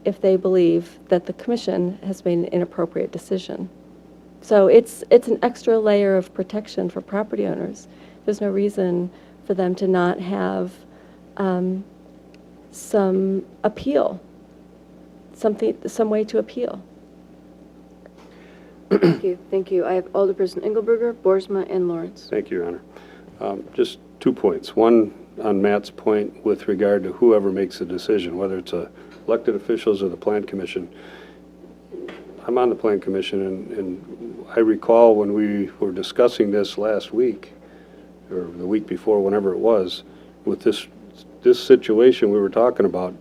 if they believe that the commission has made an inappropriate decision. So it's an extra layer of protection for property owners. There's no reason for them to not have some appeal, some way to appeal. Thank you, thank you. I have Alderperson Engelberger, Boersma, and Lawrence. Thank you, Your Honor. Just 2 points. One, on Matt's point with regard to whoever makes the decision, whether it's elected officials or the Plan Commission. I'm on the Plan Commission, and I recall when we were discussing this last week, or the week before, whenever it was, with this situation we were talking about,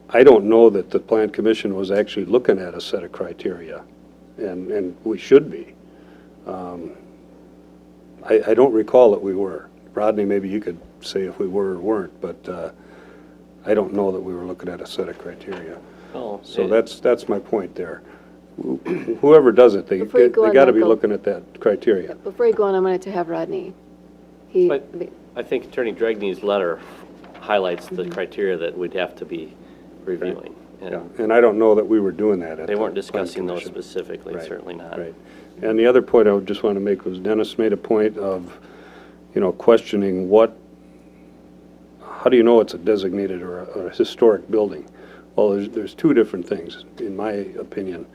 I don't know that the Plan Commission was actually looking at a set of criteria, and we should be. I don't recall that we were. Rodney, maybe you could say if we were or weren't, but I don't know that we were looking at a set of criteria. Oh, So that's my point there. Whoever does it, they Before you go on, got to be Michael. looking at that criteria. Before you go on, I'm going to have Rodney. But I think Attorney Dragney's letter highlights the criteria that we'd have to be reviewing. Yeah, and I don't know that we were doing that at They the weren't Plan discussing those Commission. specifically, Right, certainly not. Right. And the other point I would just want to make was Dennis made a point of, questioning how do you know it's a designated or a historic building? Well, there's 2 different things, in my opinion.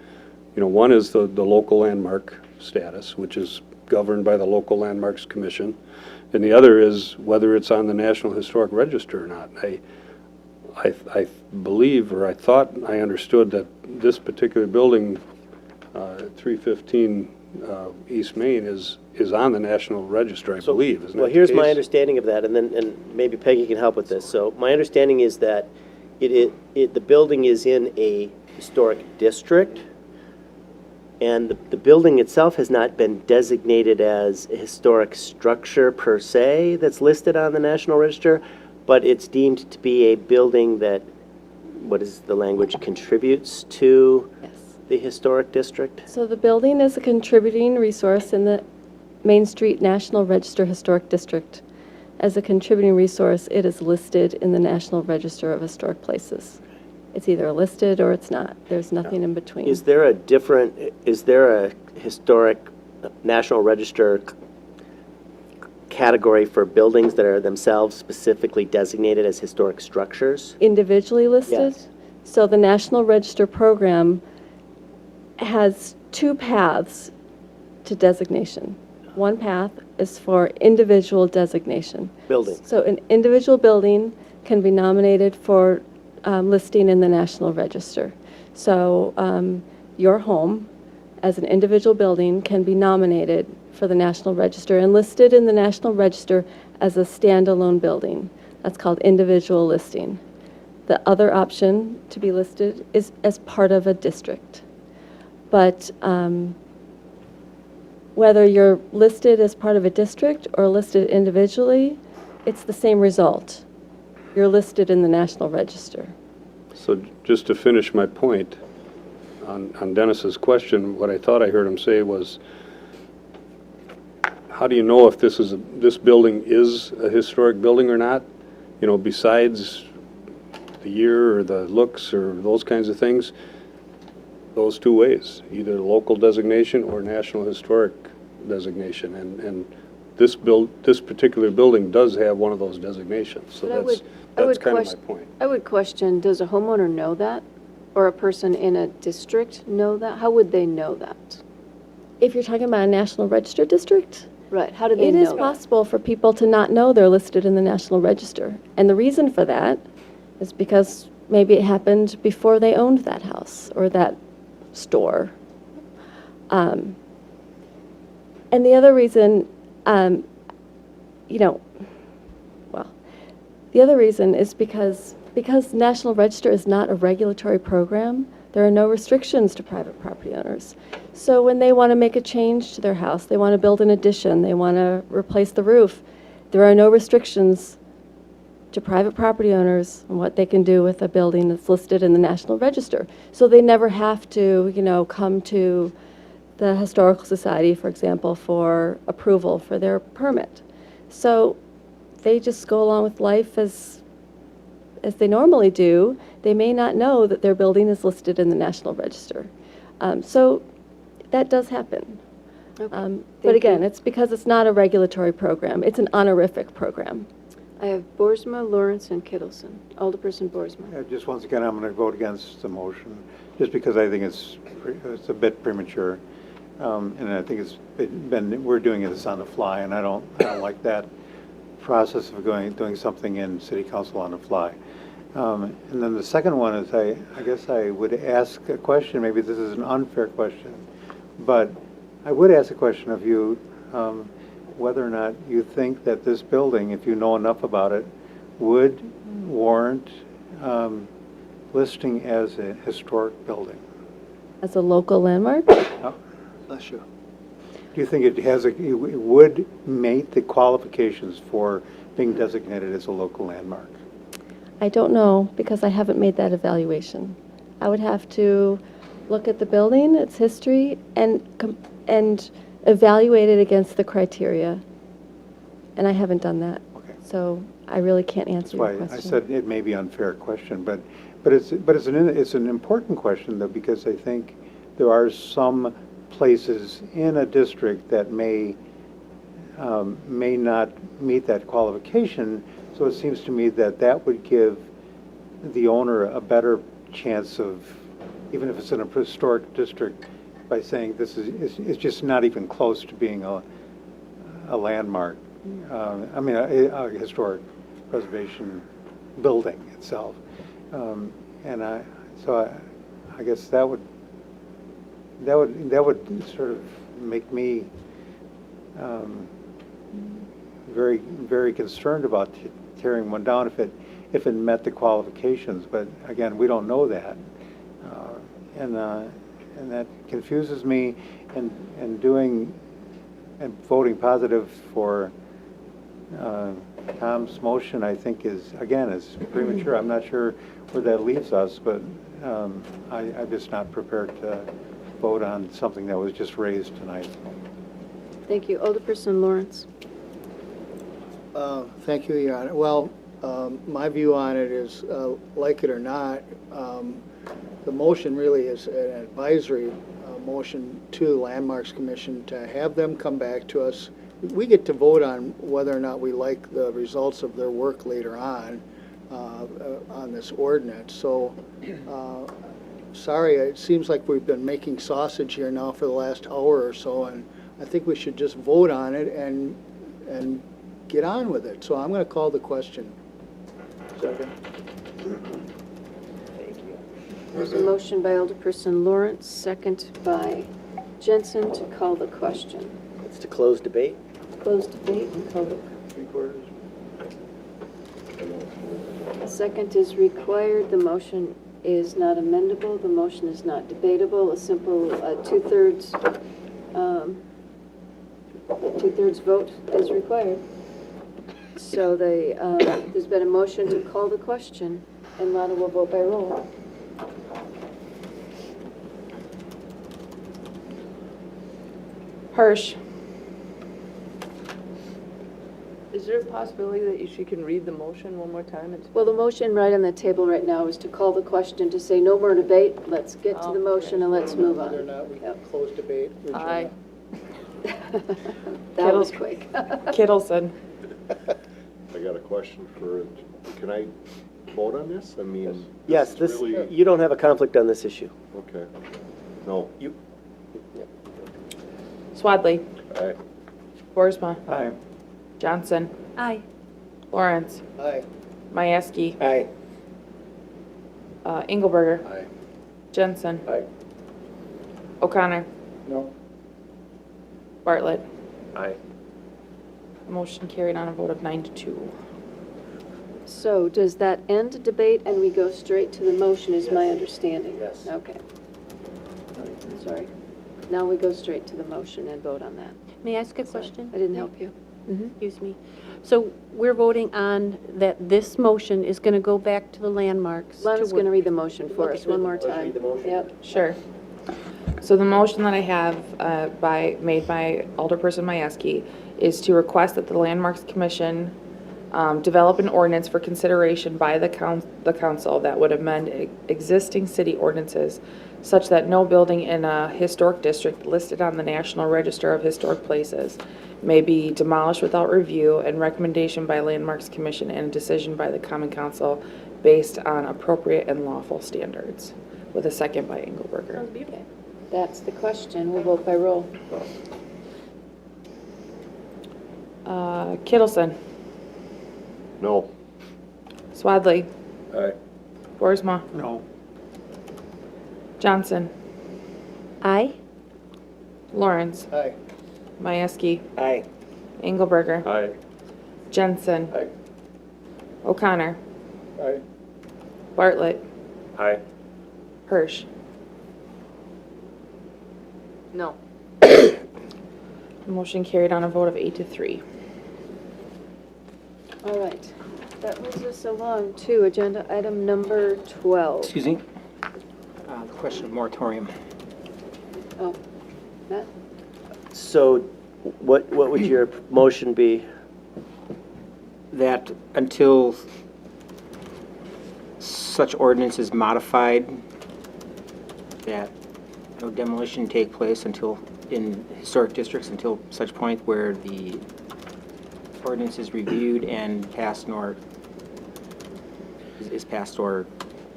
One is the local landmark status, which is governed by the Local Landmarks Commission, and the other is whether it's on the National Historic Register or not. I believe, or I thought I understood that this particular building, 315 East Main, is on the National Register, I believe. Isn't Well, that the here's my case? understanding of that, and maybe Peggy can help with this. So my understanding is that the building is in a historic district, and the building itself has not been designated as a historic structure per se that's listed on the National Register, but it's deemed to be a building that, what is the language, contributes to the historic district? So the building is a contributing resource in the Main Street National Register Historic District. As a contributing resource, it is listed in the National Register of Historic Places. It's either listed or it's not. There's nothing in between. Is there a historic National Register category for buildings that are themselves specifically designated as historic structures? Individually listed? Yes. So the National Register program has 2 paths to designation. One path is for individual designation. Building. So an individual building can be nominated for listing in the National Register. So your home, as an individual building, can be nominated for the National Register and listed in the National Register as a standalone building. That's called individual listing. the other option to be listed is as part of a district. But whether you're listed as part of a district or listed individually, it's the same result. You're listed in the National Register. So just to finish my point on Dennis's question, what I thought I heard him say was, how do you know if this building is a historic building or not? You know, besides the year or the looks or those kinds of things, those two ways, either local designation or national historic designation. And this particular building does have one of those designations, so But that's kind of my point. I would question, does a homeowner know that? Or a person in a district know that? How would they know that? If you're talking about a National Register district, Right, how do they it know is that? possible for people to not know they're listed in the National Register. And the reason for that is because maybe it happened before they owned that house or that store. And the other reason, the other reason is because National Register is not a regulatory program, there are no restrictions to private property owners. So when they want to make a change to their house, they want to build an addition, they want to replace the roof, there are no restrictions to private property owners on what they can do with a building that's listed in the National Register. So they never have to, come to the Historical Society, for example, for approval for their permit. So they just go along with life as they normally do. They may not know that their building is listed in the National Register. So that does happen. But again, it's because it's not a regulatory program. It's an honorific program. I have Boersma, Lawrence, and Kittleson. Alderperson Boersma. Just once again, I'm going to vote against the motion, just because I think it's a bit premature. And I think we're doing this on the fly, and I don't like that process of doing something in City Council on the fly. And then the second one is, I guess I would ask a question, maybe this is an unfair question, but I would ask a question of you, whether or not you think that this building, if you know enough about it, would warrant listing as a historic building. As a local landmark? Bless you. Do you think it would meet the qualifications for being designated as a local landmark? I don't know, because I haven't made that evaluation. I would have to look at the building, its history, and evaluate it against the criteria. And I haven't done that. Okay. So I really can't answer your question. That's why I said it may be an unfair question, but it's an important question, though, because I think there are some places in a district that may not meet that qualification. So it seems to me that would give the owner a better chance of, even if it's in a historic district, by saying it's just not even close to being a landmark. A historic preservation building itself. So I guess that would sort of make me very, very concerned about tearing one down if it met the qualifications. But again, we don't know that, and that confuses me. And voting positive for Tom's motion, I think is premature. I'm not sure where that leaves us, but I'm just not prepared to vote on something that was just raised tonight. Thank you. Alderperson Lawrence. Thank you, Your Honor. Well, my view on it is, like it or not, the motion really is an advisory motion to the Landmarks Commission to have them come back to us. We get to vote on whether or not we like the results of their work later on this ordinance. So, sorry, it seems like we've been making sausage here now for the last hour or so, and I think we should just vote on it and get on with it. So I'm going to call the question. Second. There's a motion by Alderperson Lawrence, second by Jensen to call the question. It's to close debate. Close debate and call the second is required. The motion is not amendable. The motion is not debatable. A simple two-thirds vote is required. So there's been a motion to call the question, and Lana will vote by roll. Hirsch. Is there a possibility that she can read the motion one more time? Well, the motion right on the table right now is to call the question, to say no more debate. Let's get to the motion and let's move Whether or on. not we can Yep. close debate. Aye. That was quick. Kittleson. I got a question for, can I vote on this? I mean. Yes, this is really- you don't have a conflict on this issue. Okay. No. Swadley. Aye. Boersma. Aye. Johnson. Aye. Lawrence. Aye. Mieski. Aye. Engelberger. Aye. Jensen. Aye. O'Connor. No. Bartlett. Aye. Motion carried on a vote of 9-2. So does that end debate and we go straight to the motion, is my understanding? Yes. Okay. Sorry. Now we go straight to the motion and vote on that. May I ask a question? I didn't help you. Excuse me. So we're voting on that this motion is going to go back to the landmarks. Lana's going to read the motion for us one more time. read the motion. Yep. Sure. So the motion that I have made by Alderperson Mieski is to request that the Landmarks Commission develop an ordinance for consideration by the council that would amend existing city ordinances such that no building in a historic district listed on the National Register of Historic Places may be demolished without review and recommendation by Landmarks Commission and a decision by the Common Council based on appropriate and lawful standards. With a second by Engelberger. Sounds beautiful. That's the question. We'll vote by roll. Kittleson. No. Swadley. Aye. Boersma. No. Johnson. Aye. Lawrence. Aye. Mieski. Aye. Engelberger. Aye. Jensen. Aye. O'Connor. Aye. Bartlett. Aye. Hirsch. No. Motion carried on a vote of 8-3. All right. That moves us along to agenda item number 12. Excuse me? The question of moratorium. Oh, Matt? So what would your motion be? That until such ordinance is modified, that no demolition take place until, in historic districts, until such point where the ordinance is reviewed and passed is passed or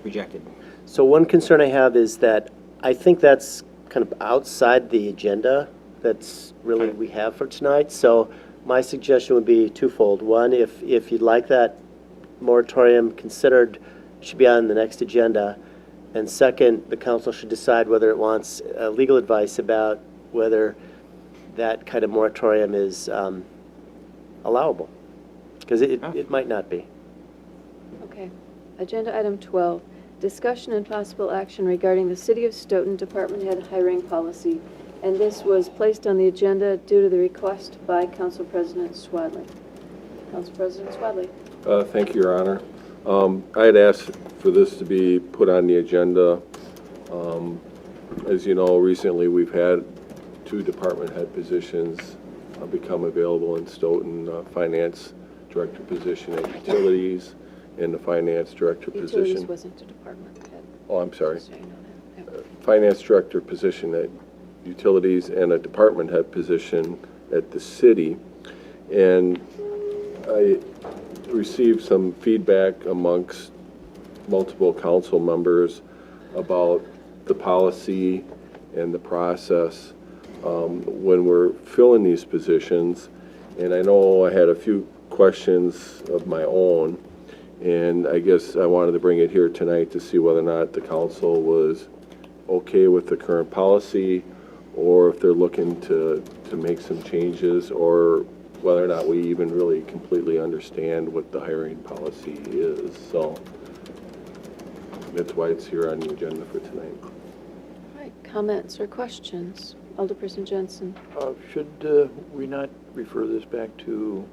rejected. So one concern I have is that I think that's kind of outside the agenda that's really we have for tonight. So my suggestion would be twofold. One, if you'd like that moratorium considered, it should be on the next agenda. And second, the council should decide whether it wants legal advice about whether that kind of moratorium is allowable, because it might not be. Okay. Agenda item 12, discussion and possible action regarding the City of Stoughton Department Head hiring policy. And this was placed on the agenda due to the request by Council President Swadley. Council President Swadley. Thank you, Your Honor. I had asked for this to be put on the agenda. As you know, recently we've had 2 department head positions become available in Stoughton, Finance Director position at Utilities and the Finance Director position. Utilities wasn't a department head. Oh, I'm sorry. Just so you know that. Yep. Finance Director position at Utilities and a department head position at the city. And I received some feedback amongst multiple council members about the policy and the process when we're filling these positions. And I know I had a few questions of my own, and I guess I wanted to bring it here tonight to see whether or not the council was okay with the current policy, or if they're looking to make some changes, or whether or not we even really completely understand what the hiring policy is. So that's why it's here on the agenda for tonight. All right, comments or questions? Alderperson Jensen. Should we not refer this back to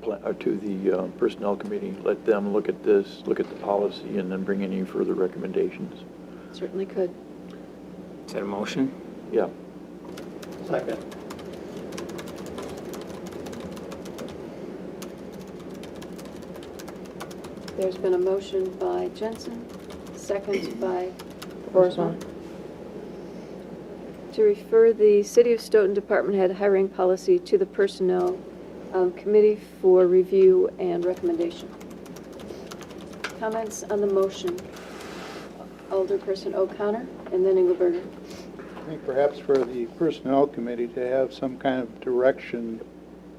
the Personnel Committee? Let them look at this, look at the policy, and then bring any further recommendations? Certainly could. Is that a motion? Yeah. Second. There's been a motion by Jensen, second by Boersma, to refer the City of Stoughton Department Head hiring policy to the Personnel Committee for review and recommendation. Comments on the motion? Alderperson O'Connor and then Engelberger. I think perhaps for the Personnel Committee to have some kind of direction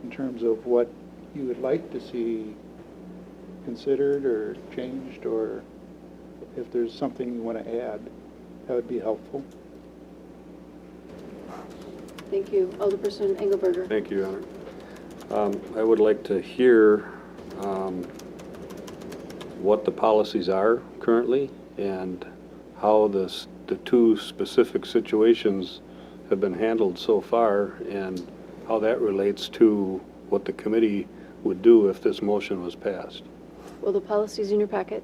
in terms of what you would like to see considered or changed, or if there's something you want to add, that would be helpful. Thank you. Alderperson Engelberger. Thank you, Your Honor. I would like to hear what the policies are currently and how the two specific situations have been handled so far and how that relates to what the committee would do if this motion was passed. Well, the policy's in your packet.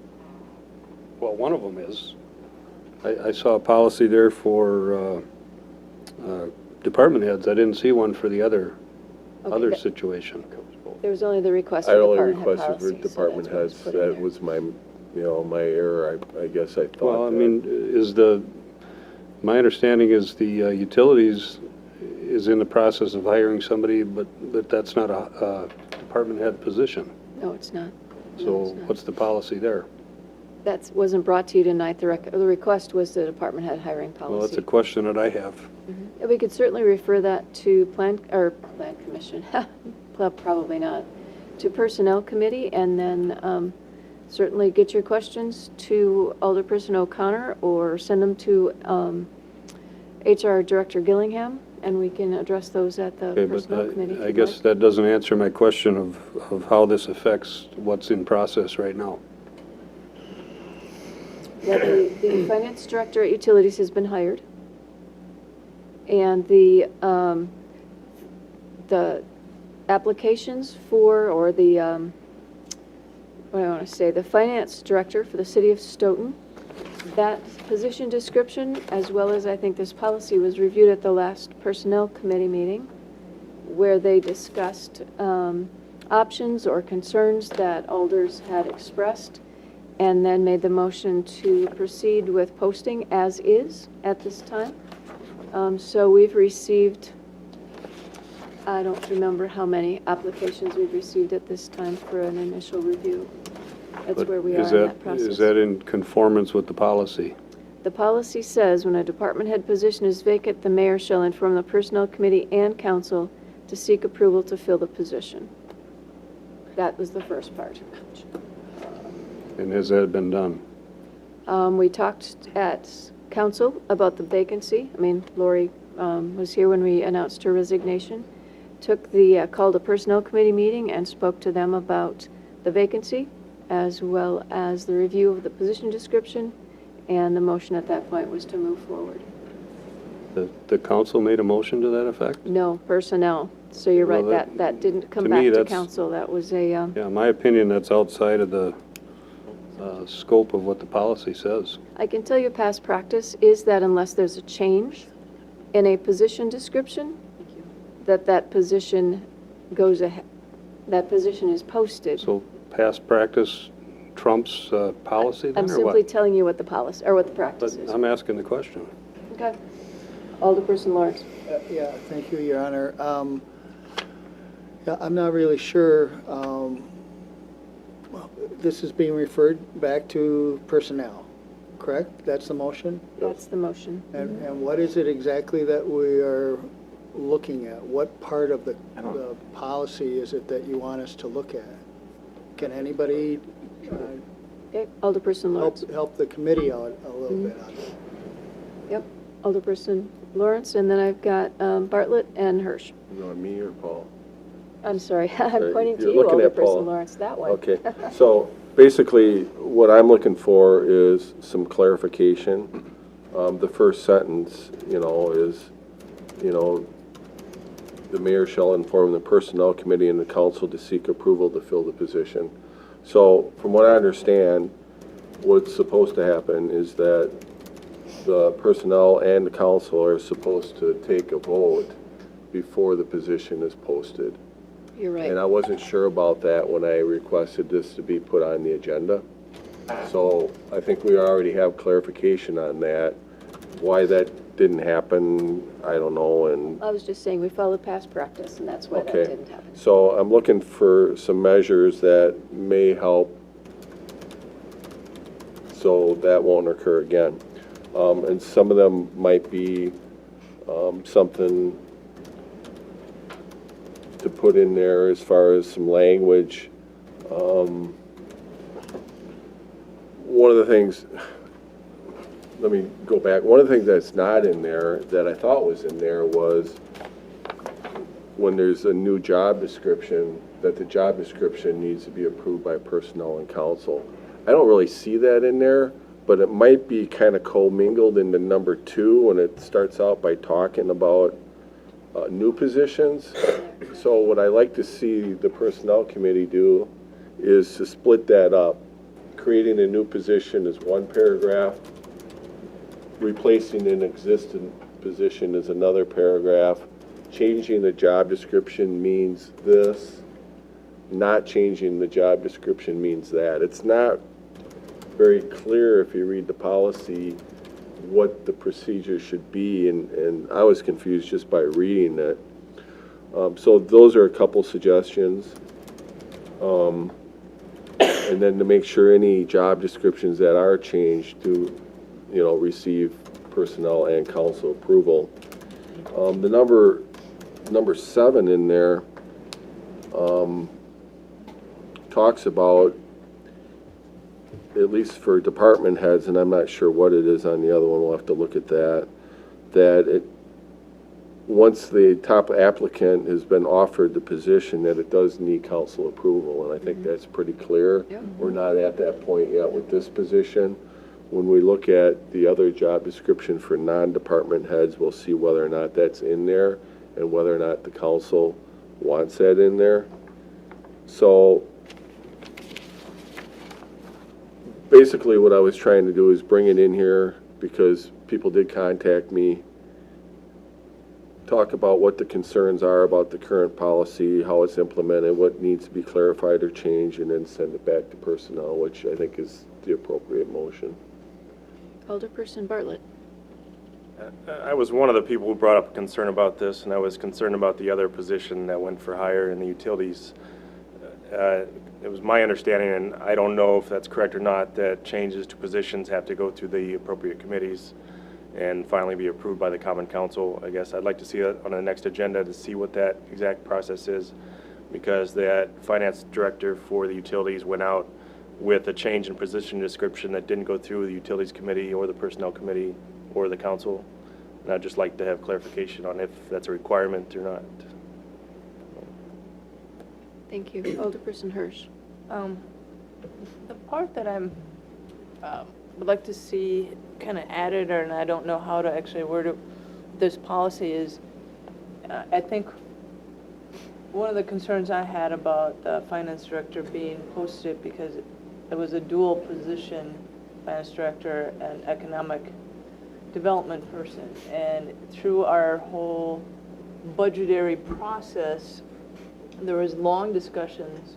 Well, one of them is. I saw a policy there for department heads. I didn't see one for the other Okay, situation. there was only the request I for only department head requested policy. for department so that's heads. what was put in That there. was my error. I guess I thought Well, I that. mean, my understanding is the utilities is in the process of hiring somebody, but that's not a department head position. No, it's not. No, So it's not. what's the policy there? That wasn't brought to you tonight. The request was the department head hiring policy. Well, that's a question that I have. Mhm. We could certainly refer that to Plan Commission, well, probably not, to Personnel Committee, and then certainly get your questions to Alderperson O'Connor or send them to HR Director Gillingham, and we can address those at the Okay, Personnel Committee. if but I you'd guess like. that doesn't answer my question of how this affects what's in process right now. Yeah, the finance director at Utilities has been hired. And the applications for, or the, what do I want to say, the finance director for the city of Stoughton, that position description, as well as I think this policy, was reviewed at the last personnel committee meeting, where they discussed options or concerns that alders had expressed, and then made the motion to proceed with posting as is at this time. So we've received, I don't remember how many applications we've received at this time for an initial review. That's But where we are is in that process. Is that in conformance with the policy? The policy says when a department head position is vacant, the mayor shall inform the personnel committee and council to seek approval to fill the position. That was the first part. And has that been done? We talked at council about the vacancy. I mean, Lori was here when we announced her resignation. Called a personnel committee meeting and spoke to them about the vacancy, as well as the review of the position description, and the motion at that point was to move forward. The council made a motion to that effect? No, personnel. So you're Well, right, that didn't come to back me, to that's- council. That was a, Yeah, in my opinion, that's outside of the scope of what the policy says. I can tell you past practice is that unless there's a change in a position description, that position goes ahead, that position is posted. So past practice trumps policy then, I'm or simply what? telling you what the policy, or what the practice But is. I'm asking the question. Okay. Alderperson Lawrence. Yeah, thank you, Your Honor. Yeah, I'm not really sure. Well, this is being referred back to personnel, correct? That's the motion? That's the motion. And what is it exactly that we are looking at? What part of the policy is it that you want us to look at? Can anybody Okay, Alderperson Lawrence. help the committee out a little bit on that? Yep, Alderperson Lawrence, and then I've got Bartlett and Hirsch. You want me or Paul? I'm sorry, I'm pointing to You're you, looking at Alderperson Paul. Lawrence, that one. Okay, so basically, what I'm looking for is some clarification. The first sentence, is, the mayor shall inform the personnel committee and the council to seek approval to fill the position. So, from what I understand, what's supposed to happen is that the personnel and the council are supposed to take a vote before the position is posted. You're right. And I wasn't sure about that when I requested this to be put on the agenda. So I think we already have clarification on that. Why that didn't happen, I don't know, and, I was just saying, we followed past practice, and that's why that okay. didn't happen. So I'm looking for some measures that may help so that won't occur again. And some of them might be something to put in there as far as some language. One of the things, let me go back, one of the things that's not in there that I thought was in there was when there's a new job description, that the job description needs to be approved by personnel and council. I don't really see that in there, but it might be kind of commingled into number 2 when it starts out by talking about new positions. So what I like to see the personnel committee do is to split that up. Creating a new position is one paragraph, replacing an existing position is another paragraph, changing the job description means this, not changing the job description means that. It's not very clear if you read the policy what the procedure should be, and I was confused just by reading it. So those are a couple suggestions. And then to make sure any job descriptions that are changed to, receive personnel and council approval. The number 7 in there talks about, at least for department heads, and I'm not sure what it is on the other one, we'll have to look at that, once the top applicant has been offered the position, that it does need council approval, and I think that's pretty clear. Yeah. We're not at that point yet with this position. When we look at the other job description for non-department heads, we'll see whether or not that's in there and whether or not the council wants that in there. So basically what I was trying to do is bring it in here because people did contact me, talk about what the concerns are about the current policy, how it's implemented, what needs to be clarified or changed, and then send it back to personnel, which I think is the appropriate motion. Alderperson Bartlett. I was one of the people who brought up a concern about this, and I was concerned about the other position that went for hire in the utilities. It was my understanding, and I don't know if that's correct or not, that changes to positions have to go through the appropriate committees and finally be approved by the Common Council. I guess I'd like to see it on the next agenda to see what that exact process is, because that finance director for the utilities went out with a change in position description that didn't go through the utilities committee or the personnel committee or the council. And I'd just like to have clarification on if that's a requirement or not. Thank you. Alderperson Hirsch. The part that I'm would like to see kind of added, and I don't know how to actually word it, this policy is, I think one of the concerns I had about the finance director being posted, because it was a dual position, finance director and economic development person, and through our whole budgetary process, there was long discussions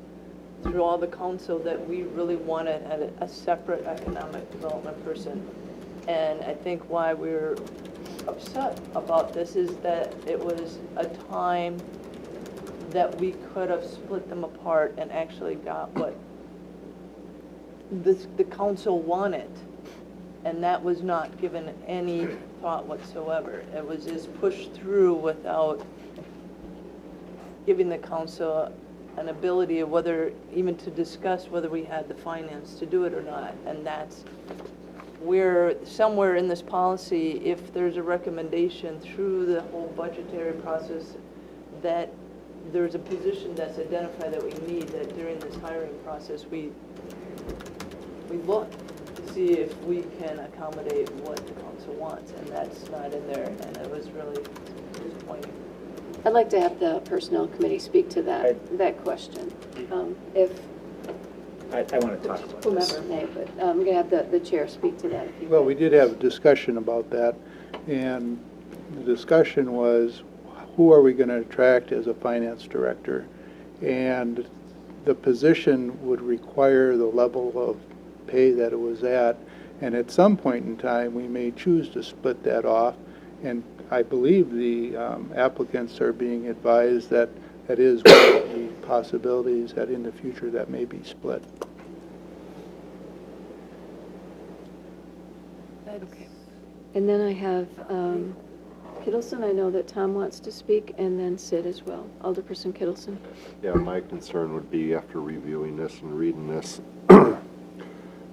through all the council that we really wanted a separate economic development person. And I think why we're upset about this is that it was a time that we could have split them apart and actually got what the council wanted. And that was not given any thought whatsoever. It was just pushed through without giving the council an ability of whether, even to discuss whether we had the finance to do it or not. And that's where, somewhere in this policy, if there's a recommendation through the whole budgetary process that there's a position that's identified that we need, that during this hiring process, we look to see if we can accommodate what the council wants, and that's not in there, and it was really disappointing. I'd like to have the Personnel Committee speak to that question. If I want to talk about this. whomever may, but I'm going to have the chair speak to that if you Well, would. we did have a discussion about that, and the discussion was, who are we going to attract as a finance director? And the position would require the level of pay that it was at, and at some point in time, we may choose to split that off, and I believe the applicants are being advised that that is one of the possibilities that in the future that may be split. Okay. And then I have Kittleson. I know that Tom wants to speak, and then Sid as well. Alderperson Kittleson. Yeah, my concern would be after reviewing this and reading this,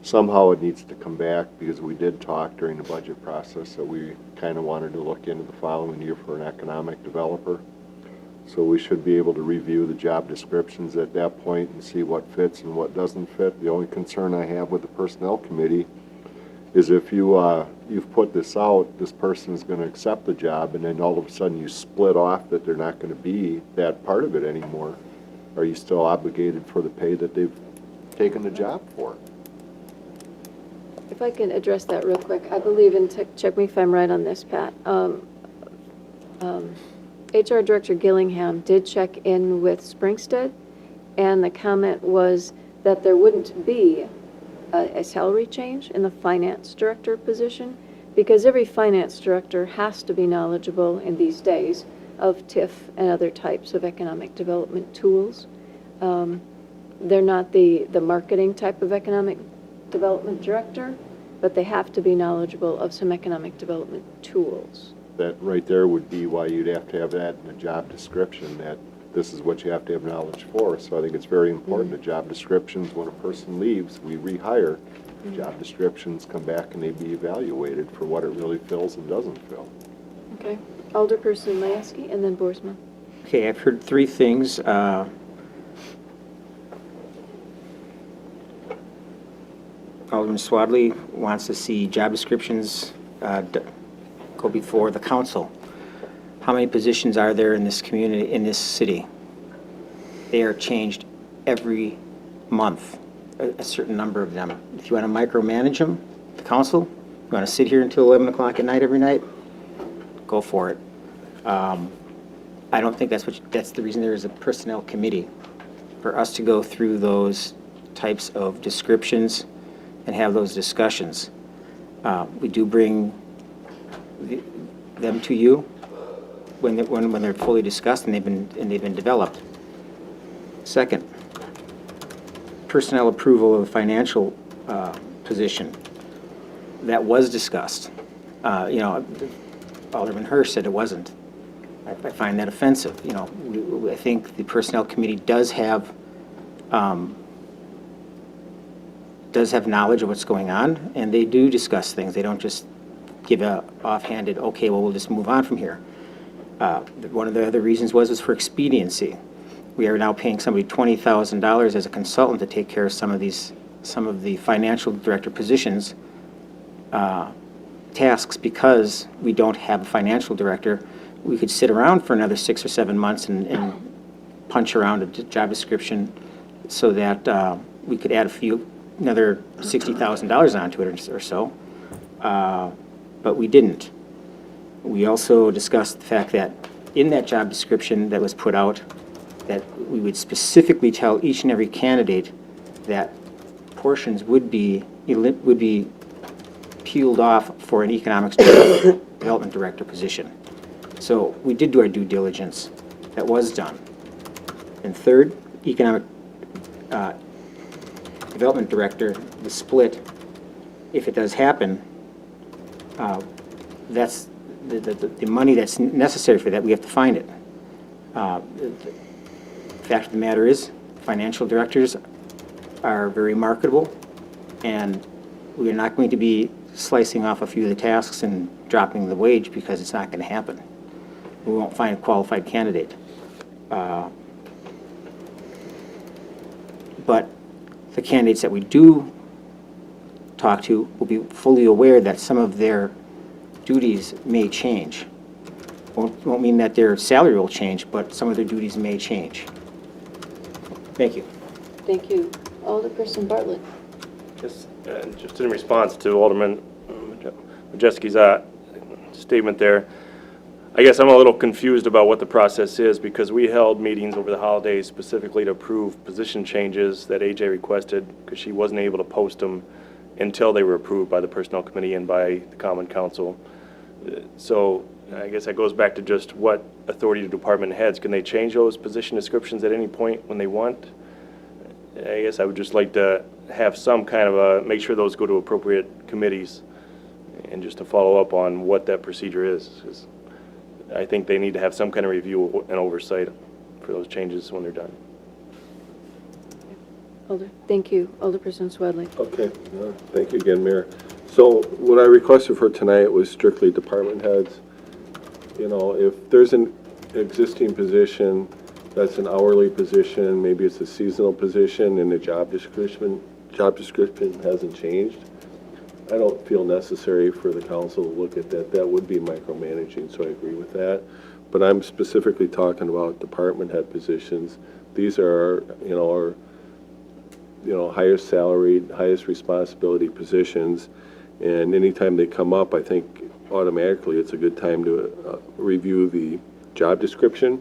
somehow it needs to come back, because we did talk during the budget process that we kind of wanted to look into the following year for an economic developer. So we should be able to review the job descriptions at that point and see what fits and what doesn't fit. The only concern I have with the Personnel Committee is if you've put this out, this person is going to accept the job, and then all of a sudden you split off that they're not going to be that part of it anymore. Are you still obligated for the pay that they've taken the job for? If I can address that real quick, I believe, and check me if I'm right on this, Pat. HR Director Gillingham did check in with Springstead, and the comment was that there wouldn't be a salary change in the finance director position, because every finance director has to be knowledgeable in these days of TIF and other types of economic development tools. They're not the marketing type of economic development director, but they have to be knowledgeable of some economic development tools. That right there would be why you'd have to have that in the job description, that this is what you have to have knowledge for. So I think it's very important, the job descriptions, when a person leaves, we rehire. Job descriptions come back and they be evaluated for what it really fills and doesn't fill. Okay. Alderperson Mayeski, and then Boersma. Okay, I've heard three things. Alderman Swadley wants to see job descriptions go before the council. How many positions are there in this community, in this city? They are changed every month, a certain number of them. If you want to micromanage them, the council, you want to sit here until 11 o'clock at night every night, go for it. I don't think that's the reason there is a personnel committee, for us to go through those types of descriptions and have those discussions. We do bring them to you when they're fully discussed and they've been developed. Second, personnel approval of a financial position that was discussed. Alderman Hirsch said it wasn't. I find that offensive. I think the Personnel Committee does have knowledge of what's going on, and they do discuss things. They don't just give a offhanded, okay, well, we'll just move on from here. One of the other reasons was for expediency. We are now paying somebody $20,000 as a consultant to take care of some of the financial director positions tasks, because we don't have a financial director. We could sit around for another 6 or 7 months and punch around a job description so that we could add another $60,000 onto it or so, but we didn't. We also discussed the fact that in that job description that was put out, that we would specifically tell each and every candidate that portions would be peeled off for an economics development director position. So we did do our due diligence. That was done. And third, economic development director, the split, if it does happen, that's the money that's necessary for that, we have to find it. The fact of the matter is, financial directors are very marketable, and we are not going to be slicing off a few of the tasks and dropping the wage, because it's not going to happen. We won't find a qualified candidate. but the candidates that we do talk to will be fully aware that some of their duties may change. Won't mean that their salary will change, but some of their duties may change. Thank you. Thank you. Alderperson Bartlett. Just in response to Alderman Majeski's statement there, I guess I'm a little confused about what the process is, because we held meetings over the holidays specifically to approve position changes that AJ requested, because she wasn't able to post them until they were approved by the Personnel Committee and by the Common Council. So I guess that goes back to just what authority do department heads? Can they change those position descriptions at any point when they want? I guess I would just like to have some kind of make sure those go to appropriate committees, and just to follow up on what that procedure is. 'Cause I think they need to have some kind of review and oversight for those changes when they're done. Thank you. Alderperson Swedley. Okay, thank you again, Mayor. So what I requested for tonight was strictly department heads. You know, if there's an existing position that's an hourly position, maybe it's a seasonal position, and the job description hasn't changed, I don't feel necessary for the council to look at that. That would be micromanaging, so I agree with that. But I'm specifically talking about department head positions. These are, our highest salaried, highest responsibility positions. And anytime they come up, I think automatically it's a good time to review the job description.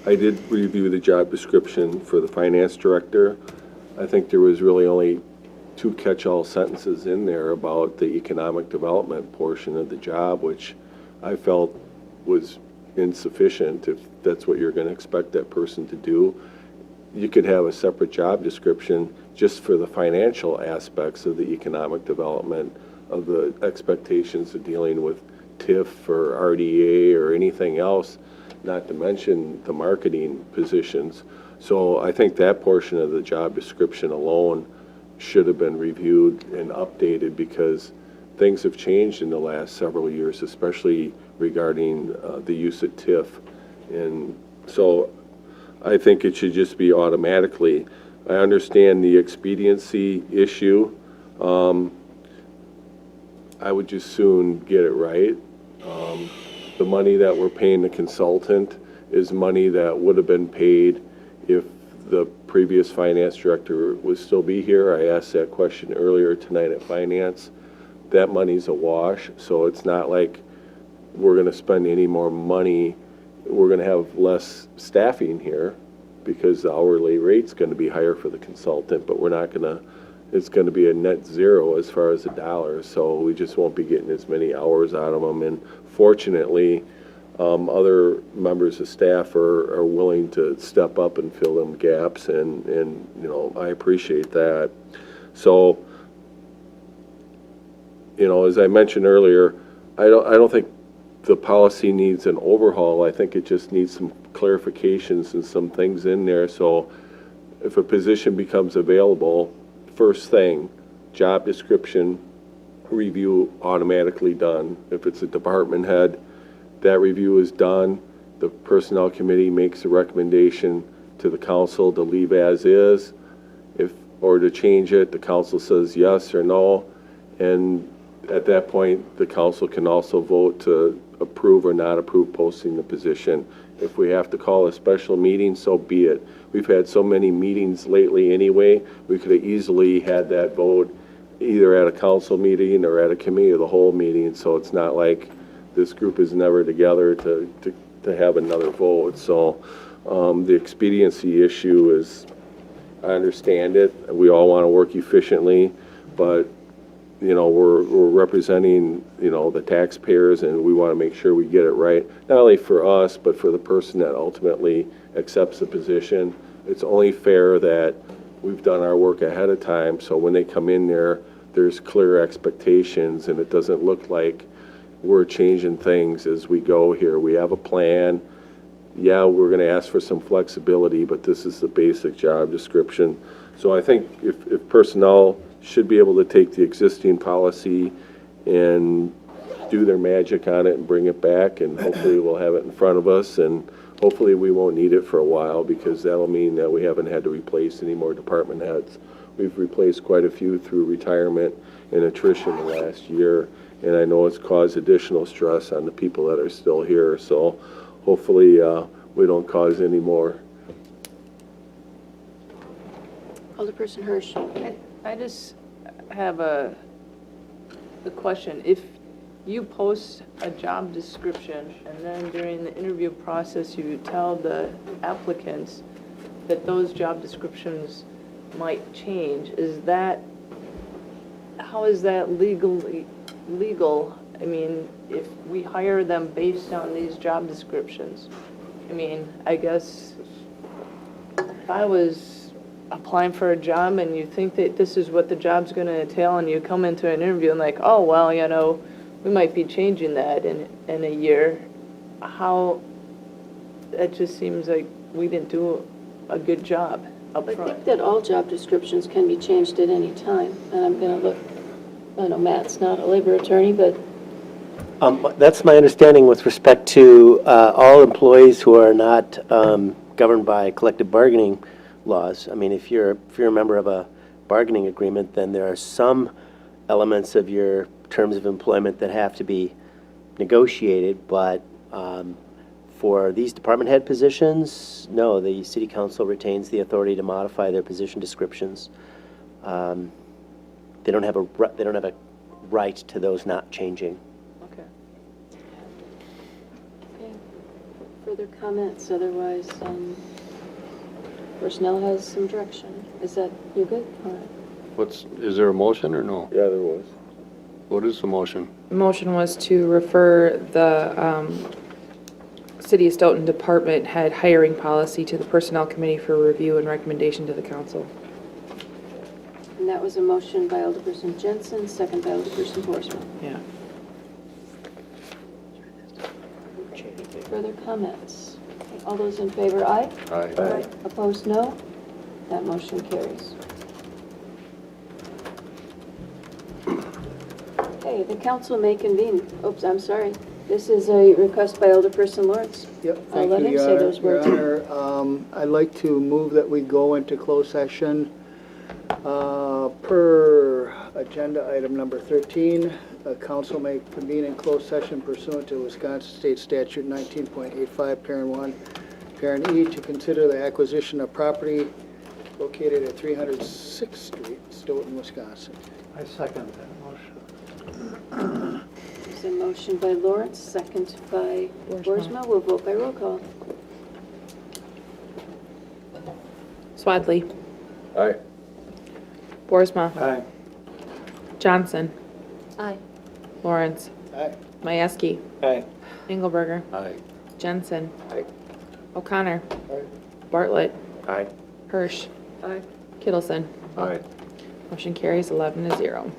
I did review the job description for the finance director. I think there was really only 2 catch-all sentences in there about the economic development portion of the job, which I felt was insufficient if that's what you're going to expect that person to do. You could have a separate job description just for the financial aspects of the economic development, of the expectations of dealing with TIF or RDA or anything else, not to mention the marketing positions. So I think that portion of the job description alone should have been reviewed and updated, because things have changed in the last several years, especially regarding the use of TIF. And so I think it should just be automatically. I understand the expediency issue. I would just soon get it right. The money that we're paying the consultant is money that would have been paid if the previous finance director would still be here. I asked that question earlier tonight at finance. That money's a wash, so it's not like we're going to spend any more money. We're going to have less staffing here because the hourly rate's going to be higher for the consultant, but we're not going to, it's going to be a net zero as far as the dollars, so we just won't be getting as many hours out of them. And fortunately, other members of staff are willing to step up and fill them gaps, and I appreciate that. So, as I mentioned earlier, I don't think the policy needs an overhaul. I think it just needs some clarifications and some things in there. So if a position becomes available, first thing, job description review automatically done. If it's a department head, that review is done. The personnel committee makes a recommendation to the council to leave as is, or to change it. The council says yes or no, and at that point, the council can also vote to approve or not approve posting the position. If we have to call a special meeting, so be it. We've had so many meetings lately anyway, we could have easily had that vote either at a council meeting or at a committee of the whole meeting, so it's not like this group is never together to have another vote. So the expediency issue is, I understand it. We all want to work efficiently, but we're representing, the taxpayers, and we want to make sure we get it right, not only for us, but for the person that ultimately accepts the position. It's only fair that we've done our work ahead of time, so when they come in there, there's clear expectations, and it doesn't look like we're changing things as we go here. We have a plan. Yeah, we're going to ask for some flexibility, but this is the basic job description. So I think if personnel should be able to take the existing policy and do their magic on it and bring it back, and hopefully we'll have it in front of us, and hopefully we won't need it for a while, because that'll mean that we haven't had to replace any more department heads. We've replaced quite a few through retirement and attrition the last year, and I know it's caused additional stress on the people that are still here, so hopefully we don't cause any more. Alderperson Hirsch. I just have a question. If you post a job description and then during the interview process you tell the applicants that those job descriptions might change, how is that legal? I mean, if we hire them based on these job descriptions, I mean, I guess if I was applying for a job and you think that this is what the job's going to entail and you come into an interview and like, oh, well, you know, we might be changing that in a year, that just seems like we didn't do a good job up I front. think that all job descriptions can be changed at any time, and I'm going to look, I know Matt's not a labor attorney, but That's my understanding with respect to all employees who are not governed by collective bargaining laws. I mean, if you're a member of a bargaining agreement, then there are some elements of your terms of employment that have to be negotiated, but for these department head positions, no, the city council retains the authority to modify their position descriptions. They don't have a right to those not changing. Okay. okay. Further comments? Otherwise, personnel has some direction. Is that, you good? All right. Is there a motion or no? Yeah, there was. What is the motion? The motion was to refer the City of Stoughton Department Head hiring policy to the Personnel Committee for review and recommendation to the council. And that was a motion by Alderperson Jensen, second by Alderperson Boersma. Yeah. Further comments? Okay, all those in favor, aye? Aye. Opposed, no? That motion carries. Okay, the council may convene. Oops, I'm sorry. This is a request by Alderperson Lawrence. Yep, I'll thank let you, him Your say Honor. those words. Your Honor, I'd like to move that we go into closed session per agenda item number 13. The council may convene in closed session pursuant to Wisconsin State Statute 19.85, Parent 1, Parent E, to consider the acquisition of property located at 306th Street, Stoughton, Wisconsin. I second that motion. There's a motion by Lawrence, second by Boersma. We'll vote by roll call. Swadley. Aye. Boersma. Aye. Johnson. Aye. Lawrence. Aye. Majewski. Aye. Engelberger. Aye. Jensen. Aye. O'Connor. Aye. Bartlett. Aye. Hirsch. Aye. Kittleson. Aye. Motion carries 11-0.